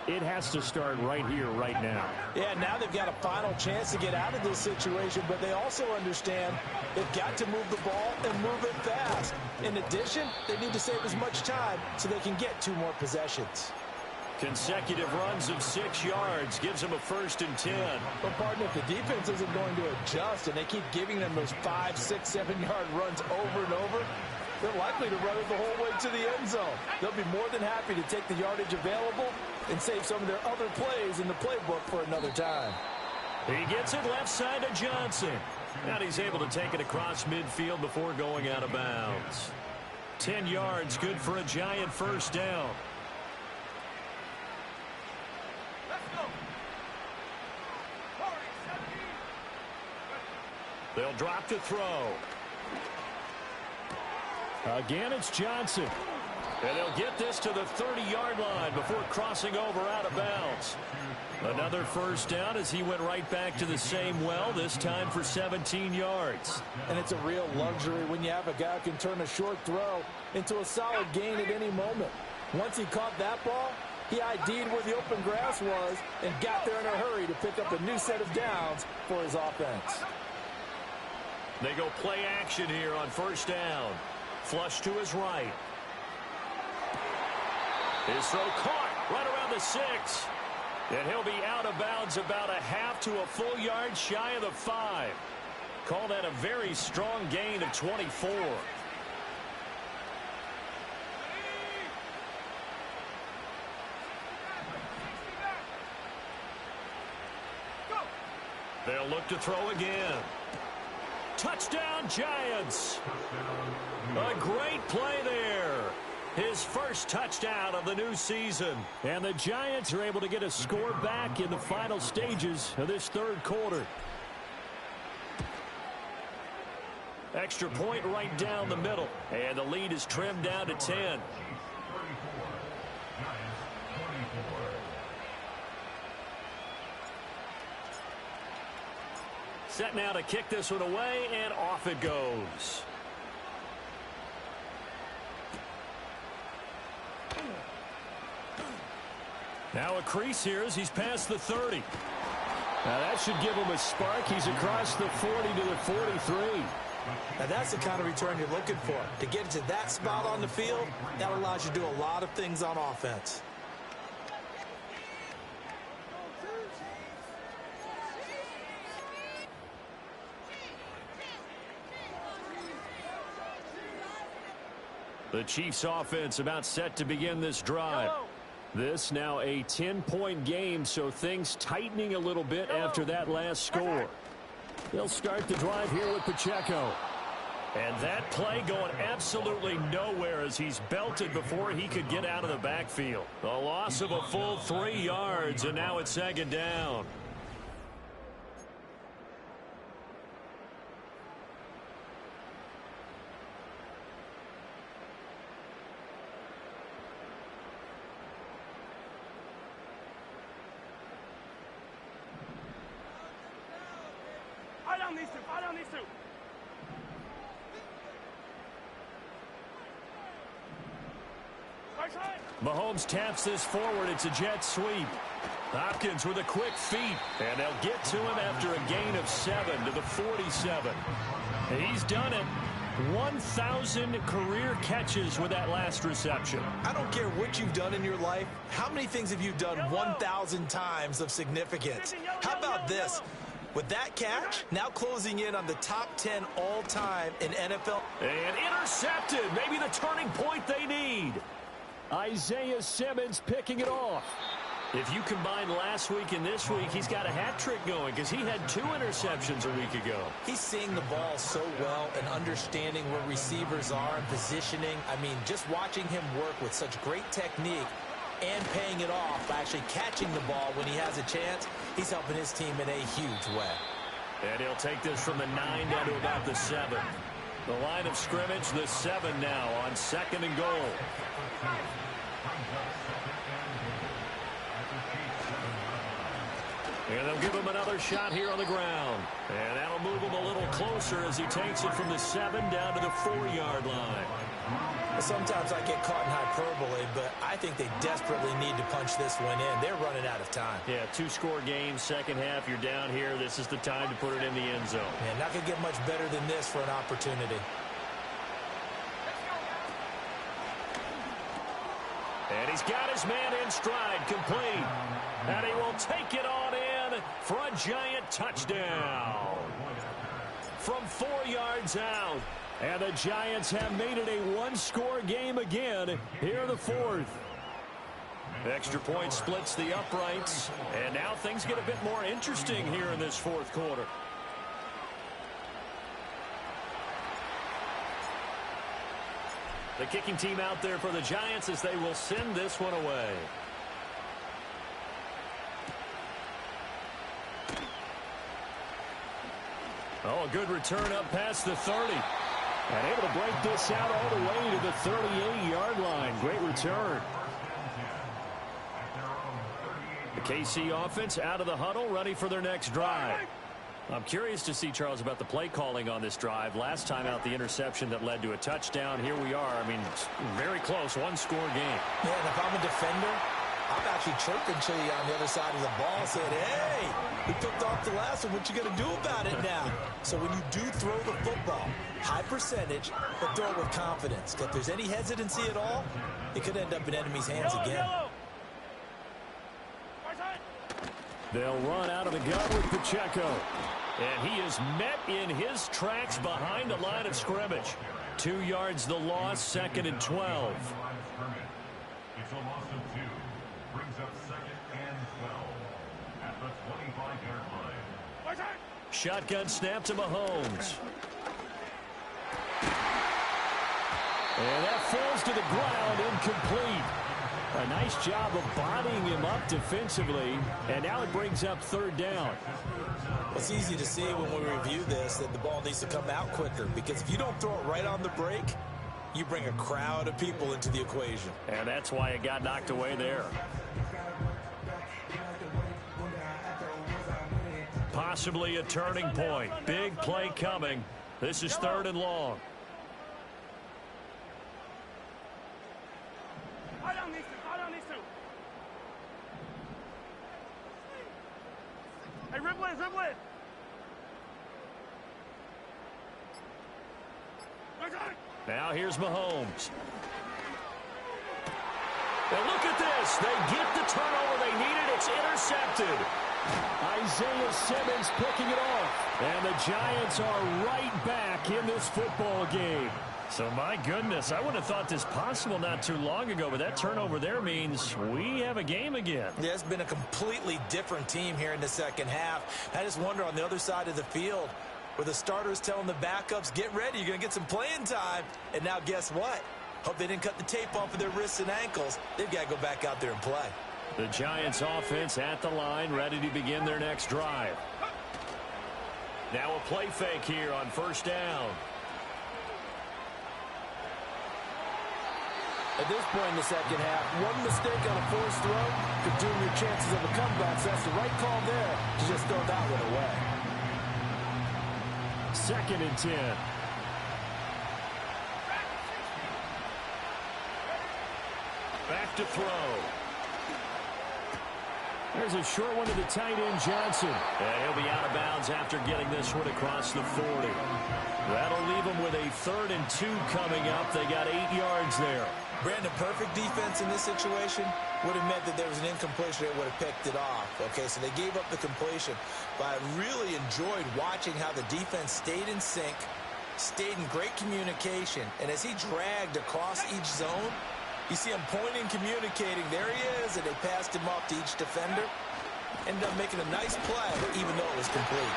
it has to start right here, right now. Yeah, now they've got a final chance to get out of this situation, but they also understand they've got to move the ball and move it fast. In addition, they need to save as much time so they can get 2 more possessions. Consecutive runs of 6 yards gives them a 1st and 10. But, partner, if the defense isn't going to adjust and they keep giving them those 5, 6, 7-yard runs over and over, they're likely to run it the whole way to the end zone. They'll be more than happy to take the yardage available and save some of their other plays in the playbook for another time. He gets it left side to Johnson. And he's able to take it across midfield before going out of bounds. 10 yards, good for a Giant 1st down. They'll drop to throw. Again, it's Johnson. And they'll get this to the 30-yard line before crossing over out of bounds. Another 1st down as he went right back to the same well, this time for 17 yards. And it's a real luxury when you have a guy who can turn a short throw into a solid gain at any moment. Once he caught that ball, he ID'd where the open grass was and got there in a hurry to pick up a new set of downs for his offense. They go play action here on 1st down. Flush to his right. His throw caught right around the 6. And he'll be out of bounds about a half to a full yard shy of the 5. Call that a very strong gain of 24. They'll look to throw again. Touchdown, Giants. A great play there. His 1st touchdown of the new season. And the Giants are able to get a score back in the final stages of this 3rd quarter. Extra point right down the middle. And the lead is trimmed down to 10. Set now to kick this one away, and off it goes. Now a crease here as he's past the 30. Now that should give him a spark. He's across the 40 to the 43. Now that's the kind of return you're looking for. To get to that spot on the field, that allows you to do a lot of things on offense. The Chiefs offense about set to begin this drive. This now a 10-point game, so things tightening a little bit after that last score. They'll start the drive here with Pacheco. And that play going absolutely nowhere as he's belted before he could get out of the backfield. A loss of a full 3 yards, and now it's 2nd down. Fight on these two. Mahomes taps this forward. It's a jet sweep. Hopkins with a quick feet. And they'll get to him after a gain of 7 to the 47. He's done it. 1,000 career catches with that last reception. I don't care what you've done in your life. How many things have you done 1,000 times of significance? How about this? With that catch, now closing in on the top 10 all-time in NFL. And intercepted. Maybe the turning point they need. Isaiah Simmons picking it off. If you combine last week and this week, he's got a hat trick going because he had 2 interceptions a week ago. He's seeing the ball so well and understanding where receivers are and positioning. I mean, just watching him work with such great technique and paying it off by actually catching the ball when he has a chance, he's helping his team in a huge way. And he'll take this from the 9 down to about the 7. The line of scrimmage, the 7 now on 2nd and goal. And they'll give him another shot here on the ground. And that'll move him a little closer as he takes it from the 7 down to the 4-yard line. Sometimes I get caught in hyperbole, but I think they desperately need to punch this one in. They're running out of time. Yeah, 2-score game, second half, you're down here. This is the time to put it in the end zone. Man, not going to get much better than this for an opportunity. And he's got his man in stride, complete. And he will take it on in for a giant touchdown. From 4 yards out. And the Giants have made it a 1-score game again here in the 4th. Extra point splits the uprights. And now things get a bit more interesting here in this 4th quarter. The kicking team out there for the Giants as they will send this one away. Oh, a good return up past the 30. And able to break this out all the way to the 38-yard line. Great return. The KC offense out of the huddle, ready for their next drive. I'm curious to see, Charles, about the play calling on this drive. Last time out, the interception that led to a touchdown. Here we are. I mean, very close, 1-score game. Yeah, and if I'm a defender, I'm actually chirping to you on the other side of the ball, saying, hey, we picked off the last one. What you going to do about it now? So when you do throw the football, high percentage, but throw it with confidence. If there's any hesitancy at all, it could end up in enemy's hands again. They'll run out of the gun with Pacheco. And he is met in his tracks behind the line of scrimmage. 2 yards the loss, 2nd and 12. It's a loss of 2. Brings up 2nd and 12 at the 25-yard line. Shotgun snap to Mahomes. And that falls to the ground, incomplete. A nice job of bodying him up defensively, and now it brings up 3rd down. It's easy to see when we review this that the ball needs to come out quicker, because if you don't throw it right on the break, you bring a crowd of people into the equation. And that's why it got knocked away there. Possibly a turning point. Big play coming. This is 3rd and long. Hey, Ripley. Now here's Mahomes. And look at this. They get the turnover they needed. It's intercepted. Isaiah Simmons picking it off. And the Giants are right back in this football game. So, my goodness, I would have thought this possible not too long ago, but that turnover there means we have a game again. Yeah, it's been a completely different team here in the second half. I just wonder on the other side of the field where the starters telling the backups, get ready, you're going to get some playing time. And now guess what? Hope they didn't cut the tape off of their wrists and ankles. They've got to go back out there and play. The Giants offense at the line, ready to begin their next drive. Now a play fake here on first down. At this point in the second half, one mistake on a forced throw could doom your chances of a comeback. So that's the right call there to just throw that one away. 2nd and 10. Back to throw. There's a short one to the tight end, Johnson. And he'll be out of bounds after getting this one across the 40. That'll leave them with a 3rd and 2 coming up. They got 8 yards there. Brandon, perfect defense in this situation would have meant that there was an incompletion. They would have picked it off. Okay, so they gave up the completion. But I really enjoyed watching how the defense stayed in sync, stayed in great communication. And as he dragged across each zone, you see him pointing, communicating. There he is, and they passed him off to each defender. Ended up making a nice play, even though it was complete.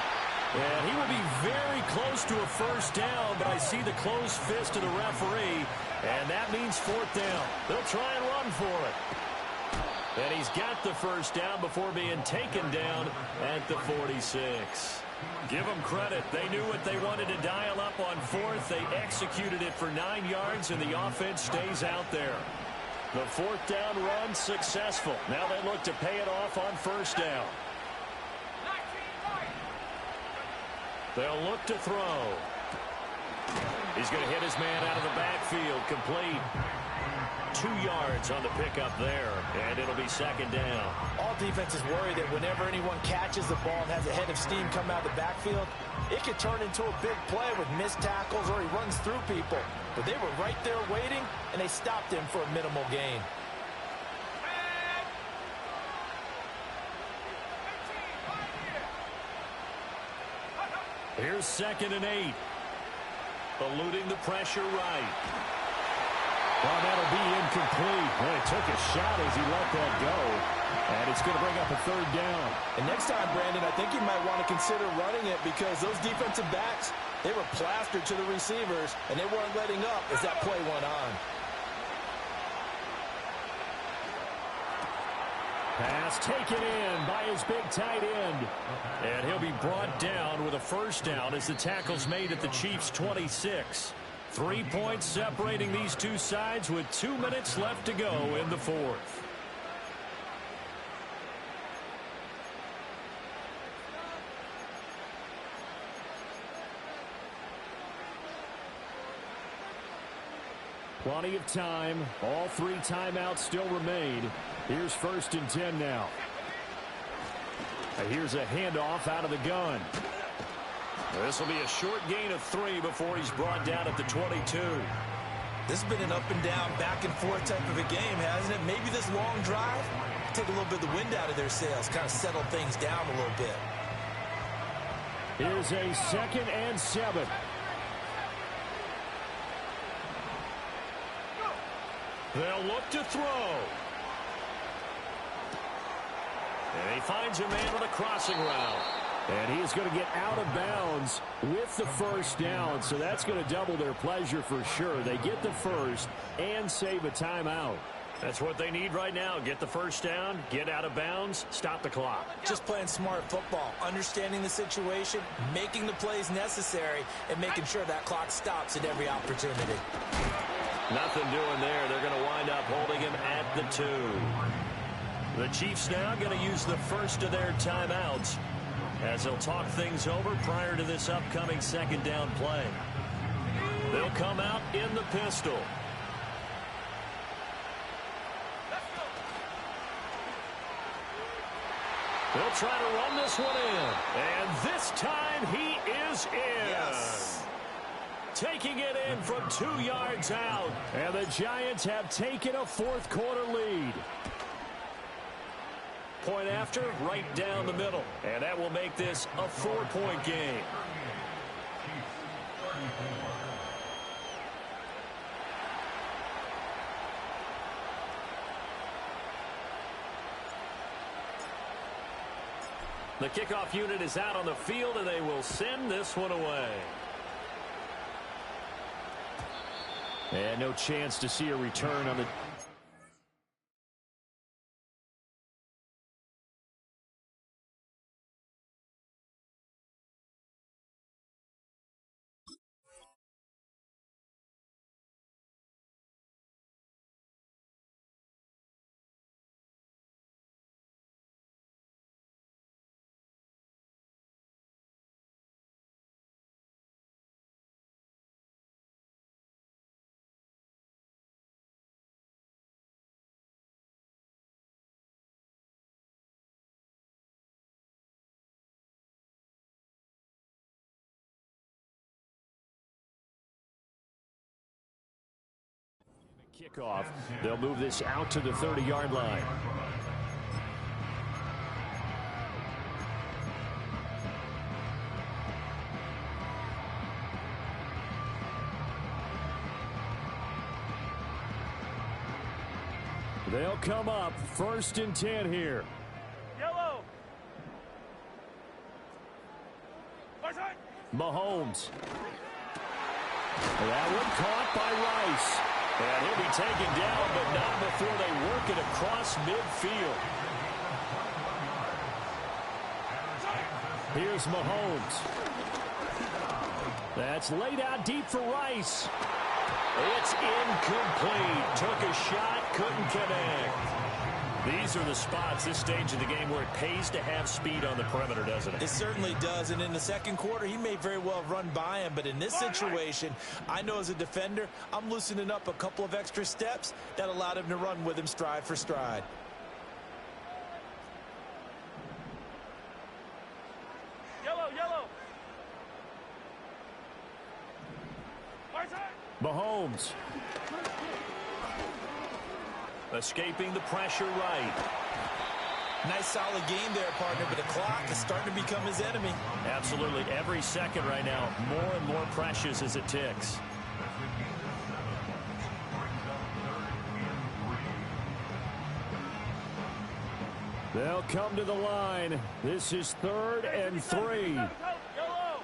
And he will be very close to a first down, but I see the closed fist of the referee, and that means 4th down. They'll try and run for it. And he's got the first down before being taken down at the 46. Give them credit. They knew what they wanted to dial up on 4th. They executed it for 9 yards, and the offense stays out there. The 4th down run successful. Now they look to pay it off on first down. They'll look to throw. He's going to hit his man out of the backfield. Complete. 2 yards on the pickup there, and it'll be 2nd down. All defenses worry that whenever anyone catches the ball and has a head of steam come out of the backfield, it could turn into a big play with missed tackles or he runs through people. But they were right there waiting, and they stopped him for a minimal gain. Here's 2nd and 8. Eluding the pressure right. Well, that'll be incomplete. Well, he took a shot as he let that go. And it's going to bring up a 3rd down. And next time, Brandon, I think you might want to consider running it because those defensive backs, they were plastered to the receivers, and they weren't letting up as that play went on. Pass taken in by his big tight end. And he'll be brought down with a first down as the tackle's made at the Chiefs' 26. 3 points separating these two sides with 2 minutes left to go in the 4th. Plenty of time. All 3 timeouts still remain. Here's 1st and 10 now. Here's a handoff out of the gun. This will be a short gain of 3 before he's brought down at the 22. This has been an up and down, back and forth type of a game, hasn't it? Maybe this long drive take a little bit of the wind out of their sails, kind of settle things down a little bit. Here's a 2nd and 7. They'll look to throw. And he finds a man on a crossing route. And he is going to get out of bounds with the first down. So that's going to double their pleasure for sure. They get the first and save a timeout. That's what they need right now. Get the first down, get out of bounds, stop the clock. Just playing smart football, understanding the situation, making the plays necessary, and making sure that clock stops at every opportunity. Nothing doing there. They're going to wind up holding him at the 2. The Chiefs now going to use the first of their timeouts as they'll talk things over prior to this upcoming 2nd down play. They'll come out in the pistol. They'll try to run this one in. And this time he is in. Yes. Taking it in from 2 yards out. And the Giants have taken a 4th quarter lead. Point after, right down the middle. And that will make this a 4-point game. The kickoff unit is out on the field, and they will send this one away. And no chance to see a return on the... Kickoff. They'll move this out to the 30-yard line. They'll come up 1st and 10 here. Yellow. Mahomes. That one caught by Rice. And he'll be taken down, but not before they work it across midfield. Here's Mahomes. That's laid out deep for Rice. It's incomplete. Took a shot, couldn't connect. These are the spots, this stage of the game, where it pays to have speed on the perimeter, doesn't it? It certainly does, and in the second quarter, he may very well run by him, but in this situation, I know as a defender, I'm loosening up a couple of extra steps that allowed him to run with him stride for stride. Yellow. Mahomes. Escaping the pressure right. Nice solid game there, partner, but the clock is starting to become his enemy. Absolutely. Every second right now, more and more precious as it ticks. They'll come to the line. This is 3rd and 3. Yellow.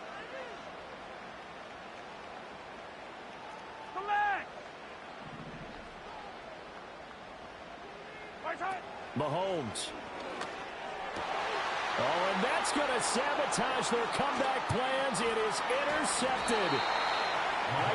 Come back. Mahomes. Oh, and that's going to sabotage their comeback plans. It is intercepted.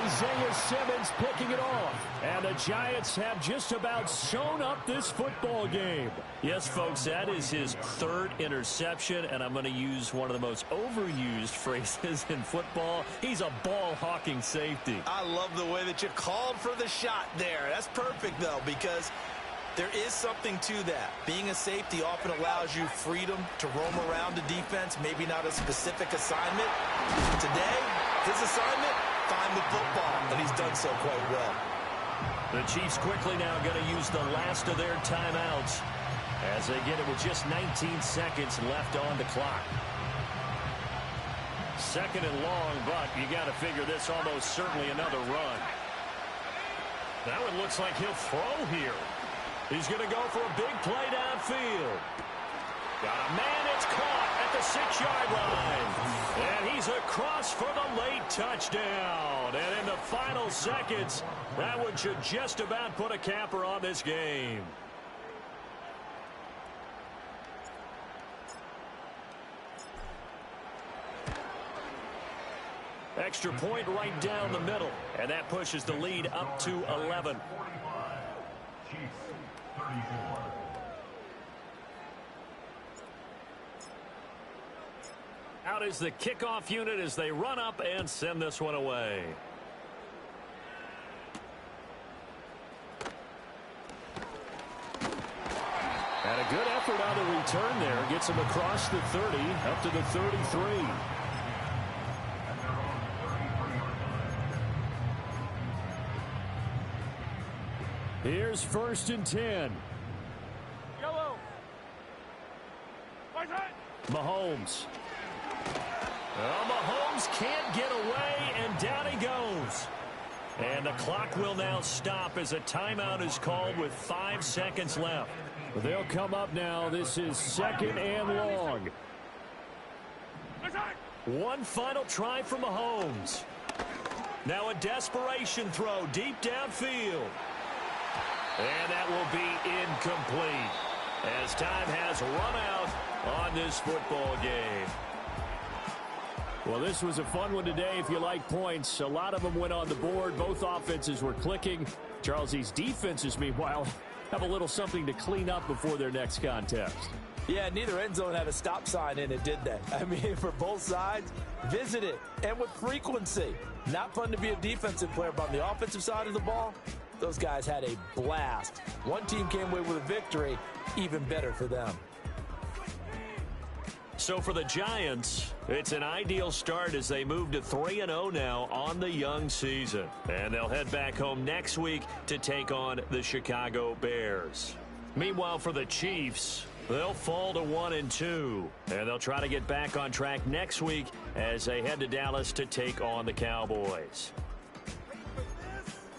Isaiah Simmons picking it off. And the Giants have just about sewn up this football game. Yes, folks, that is his 3rd interception, and I'm going to use one of the most overused phrases in football. He's a ball-hawking safety. I love the way that you called for the shot there. That's perfect, though, because there is something to that. Being a safety often allows you freedom to roam around the defense, maybe not a specific assignment. Today, his assignment, find the football, and he's done so quite well. The Chiefs quickly now going to use the last of their timeouts as they get it with just 19 seconds left on the clock. 2nd and long, but you got to figure this almost certainly another run. That one looks like he'll throw here. He's going to go for a big play downfield. Got a man, it's caught at the 6-yard line. And he's across for the late touchdown. And in the final seconds, that one should just about put a capper on this game. Extra point right down the middle. And that pushes the lead up to 11. Chiefs, 34. Out is the kickoff unit as they run up and send this one away. And a good effort on the return there. Gets him across the 30, up to the 33. Here's 1st and 10. Yellow. Mahomes. Well, Mahomes can't get away, and down he goes. And the clock will now stop as a timeout is called with 5 seconds left. They'll come up now. This is 2nd and long. One final try from Mahomes. Now a desperation throw deep downfield. And that will be incomplete as time has run out on this football game. Well, this was a fun one today if you like points. A lot of them went on the board. Both offenses were clicking. Charles, these defenses, meanwhile, have a little something to clean up before their next contest. Yeah, neither end zone had a stop sign in it, did they? I mean, for both sides, visit it, and with frequency. Not fun to be a defensive player, but on the offensive side of the ball, those guys had a blast. One team came away with a victory, even better for them. So for the Giants, it's an ideal start as they move to 3-0 now on the young season. And they'll head back home next week to take on the Chicago Bears. Meanwhile, for the Chiefs, they'll fall to 1-2. And they'll try to get back on track next week as they head to Dallas to take on the Cowboys.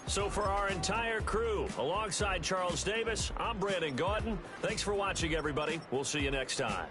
So for our entire crew, alongside Charles Davis, I'm Brandon Gaudin. Thanks for watching, everybody. We'll see you next time.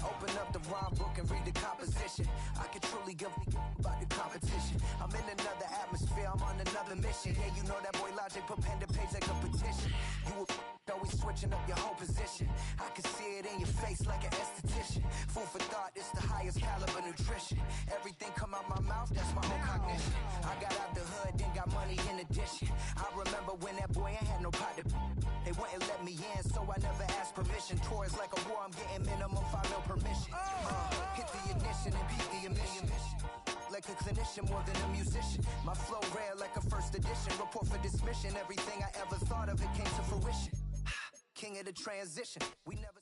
Open up the rhyme book and read the composition. I can truly give about the competition. I'm in another atmosphere, I'm on another mission. Yeah, you know that boy Logic put pen to page like a petition. You always switching up your whole position. I can see it in your face like an esthetician. Food for thought, it's the highest caliber nutrition. Everything come out my mouth, that's my own cognition. I got out the hood, then got money in addition. I remember when that boy ain't had no pot to. They wouldn't let me in, so I never asked permission. Tours like a war, I'm getting minimum 5 mil permission. Hit the ignition and beat the emission. Like a clinician more than a musician. My flow rare like a first edition. Report for dismission. Everything I ever thought of, it came to fruition. King of the transition. We never.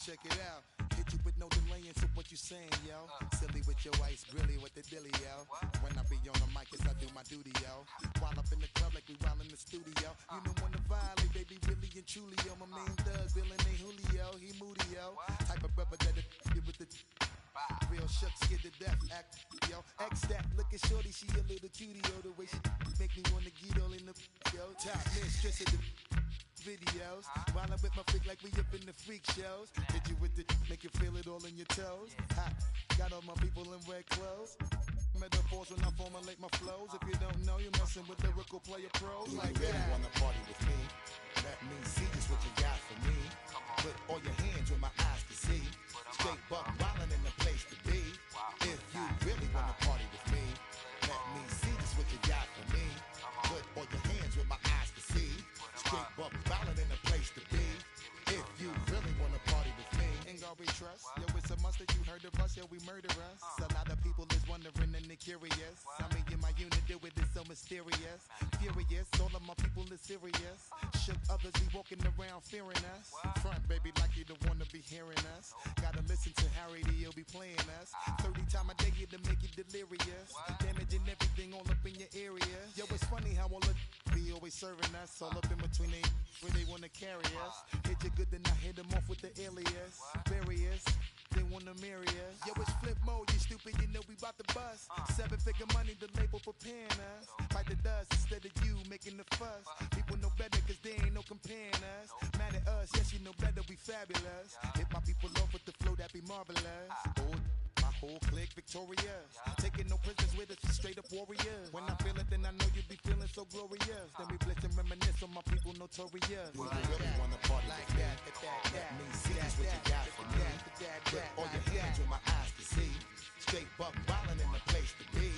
Check it out. Hit you with no delay into what you saying, yo. Silly with your ice, grilly with the dilly, yo. When I be on the mic, yes, I do my duty, yo. While up in the club like we while in the studio. You know when to violate, baby, really and truly, yo. My main thug, Bill and Julio, he moody, yo. Type of brother that'll you with the real shook, scared to death, act, yo. X that, look at shorty, she a little cutie, yo. The way she make me wanna get all in the, yo. Top mistress of the videos, while I'm with my freak like we up in the freak shows. Hit you with the make you feel it all in your toes. Hot, got all my people in red clothes. Metaphors when I formulate my flows. If you don't know, you're messing with lyrical player pros. Do like you really wanna party with me? Let me see just what you got for me. Put all your hands where my eyes can see. Straight buck wildin' in the place to be. If you really wanna party with me, let me see just what you got for me. Put all your hands where my eyes can see. Straight buck wildin' in the place to be. If you really wanna party with me, ain't gonna be trust. shall we murder us? A lot of people is wondering and they're curious. I mean, in my unit do it is so mysterious. Furious, all of my people is serious. Shook others be walking around fearing us. Front, baby, like you don't wanna be hearing us. Gotta listen to Harry, he'll be playing us. 30 times a day to make you delirious. Damaging everything all up in your area. Yo, it's funny how all the be always serving us. All up in between they where they wanna carry us. Hit you good, then I hit them off with the alias. Various, they wanna marry us. Yo, it's flip mode, you stupid, you know we bout to bust. 7-figure money, the label preparing us. Fight the dust instead of you making the fuss. People know better cause they ain't no comparing us. Mad at us, yes you know better, we fabulous. Hit my people off with the flow, that be marvelous. My whole clique victorious. Taking no prisoners with us, straight up warriors. When I feel it, then I know you be feeling so glorious. Then we blitz and reminisce on my people notorious. Well, I really wanna party like that. Let me see just what you got for me. Put all your hands with my eyes to see. Straight buck wildin' in the place to be.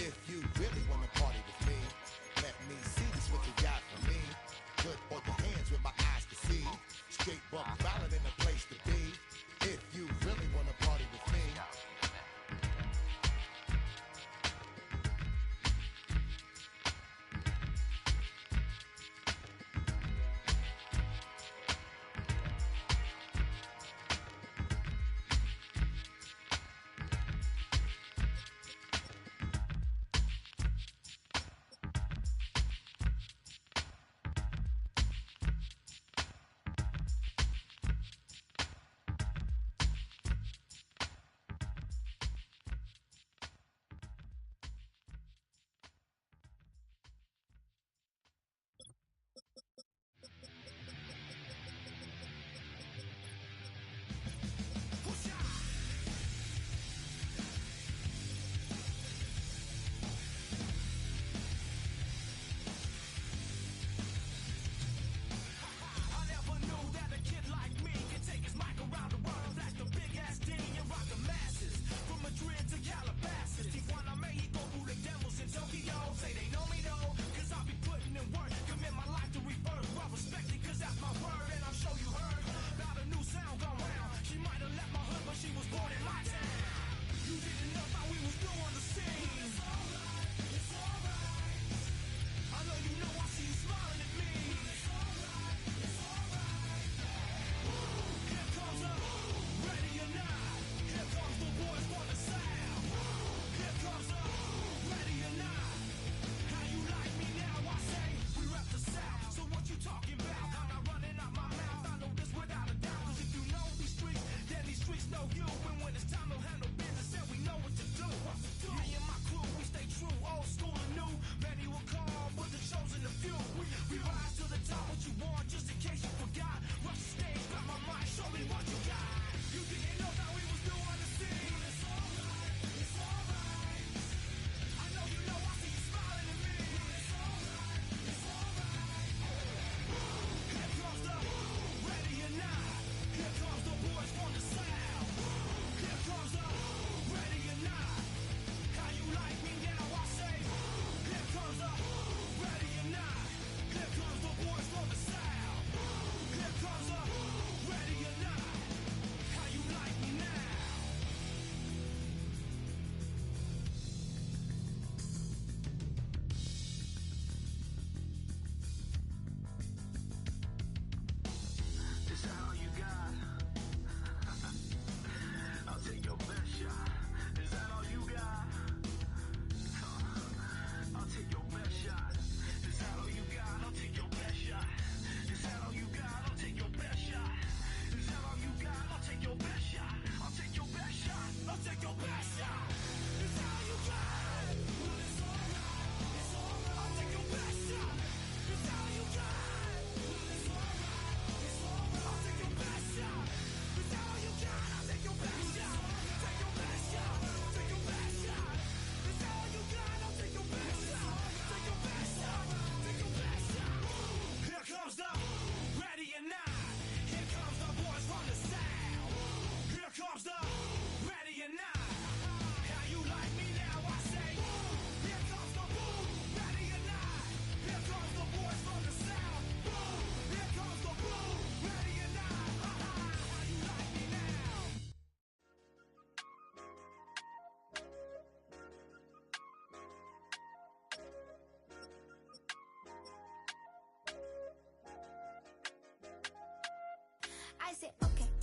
If you really wanna party with me, let me see just what you got for me. Put all your hands with my eyes to see. Straight buck wildin' in the place to be. If you really wanna party with me.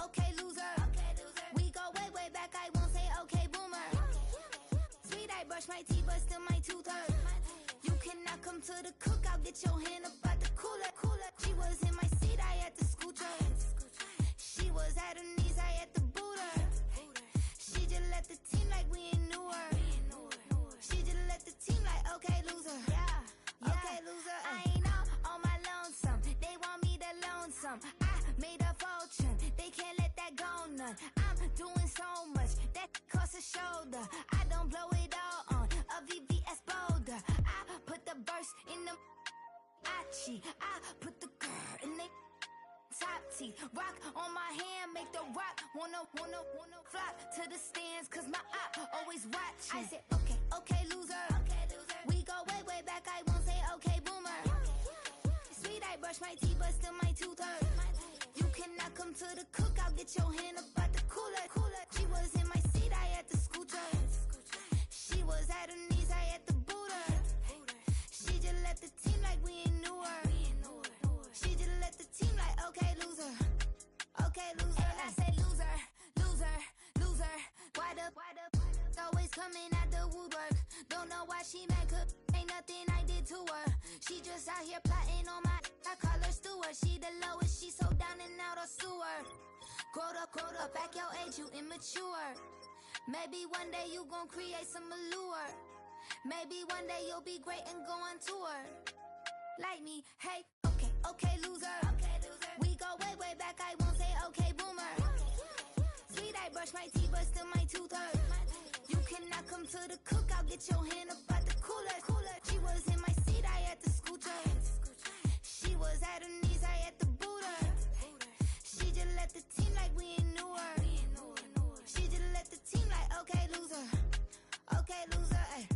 okay, loser. We go way, way back, I won't say okay, boomer. Sweet, I brush my teeth, but still my tooth hurt. You cannot come to the cookout, get your hand up out the cooler. She was in my seat, I had to scoot her. She was at her knees, I had to boot her. She just let the team like we ain't knew her. She just let the team like, okay, loser. Okay, loser. I ain't on my lonesome. They want me to loan some. I made a fortune. They can't let that go none. I'm doing so much that costs a shoulder. I don't blow it all on a VVS boulder. I put the verse in the Achi. I put the girl in the top teeth. Rock on my hand, make the rock wanna flock to the stands, cause my eye always watching. I said, okay, loser. We go way, way back, I won't say okay, boomer. Sweet, I brush my teeth, but still my tooth hurt. You cannot come to the cookout, get your hand up out the cooler. She was in my seat, I had to scoot her. She was at her knees, I had to boot her. She just let the team like we ain't knew her. She just let the team like, okay, loser. Okay, loser. And I say loser. Why the always coming at the woodwork? Don't know why she mad, cause ain't nothing I did to her. She just out here plotting on my, I call her steward. She the lowest, she so down and out of sewer. Growed up, back your age, you immature. Maybe one day you gon' create some allure. Maybe one day you'll be great and go on tour. Like me, hey, okay, loser. We go way, way back, I won't say okay, boomer. Sweet, I brush my teeth, but still my tooth hurt. You cannot come to the cookout, get your hand up out the cooler. She was in my seat, I had to scoot her. She was at her knees, I had to boot her. She just let the team like we ain't knew her. She just let the team like, okay, loser. Okay, loser, ay.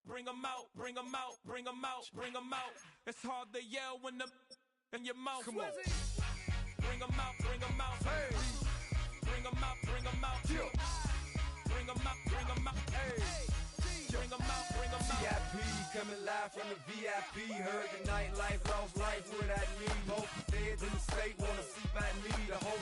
Bring 'em out, bring 'em out, bring 'em out, bring 'em out. It's hard to yell when the in your mouth. Come on. Bring 'em out, bring 'em out. Hey. Bring 'em out, bring 'em out. Yeah. Bring 'em out, bring 'em out. Hey. Bring 'em out, bring 'em out. VIP coming live from the VIP. Heard the nightlife, lost life without me. Both the feds in the state wanna see by me. The whole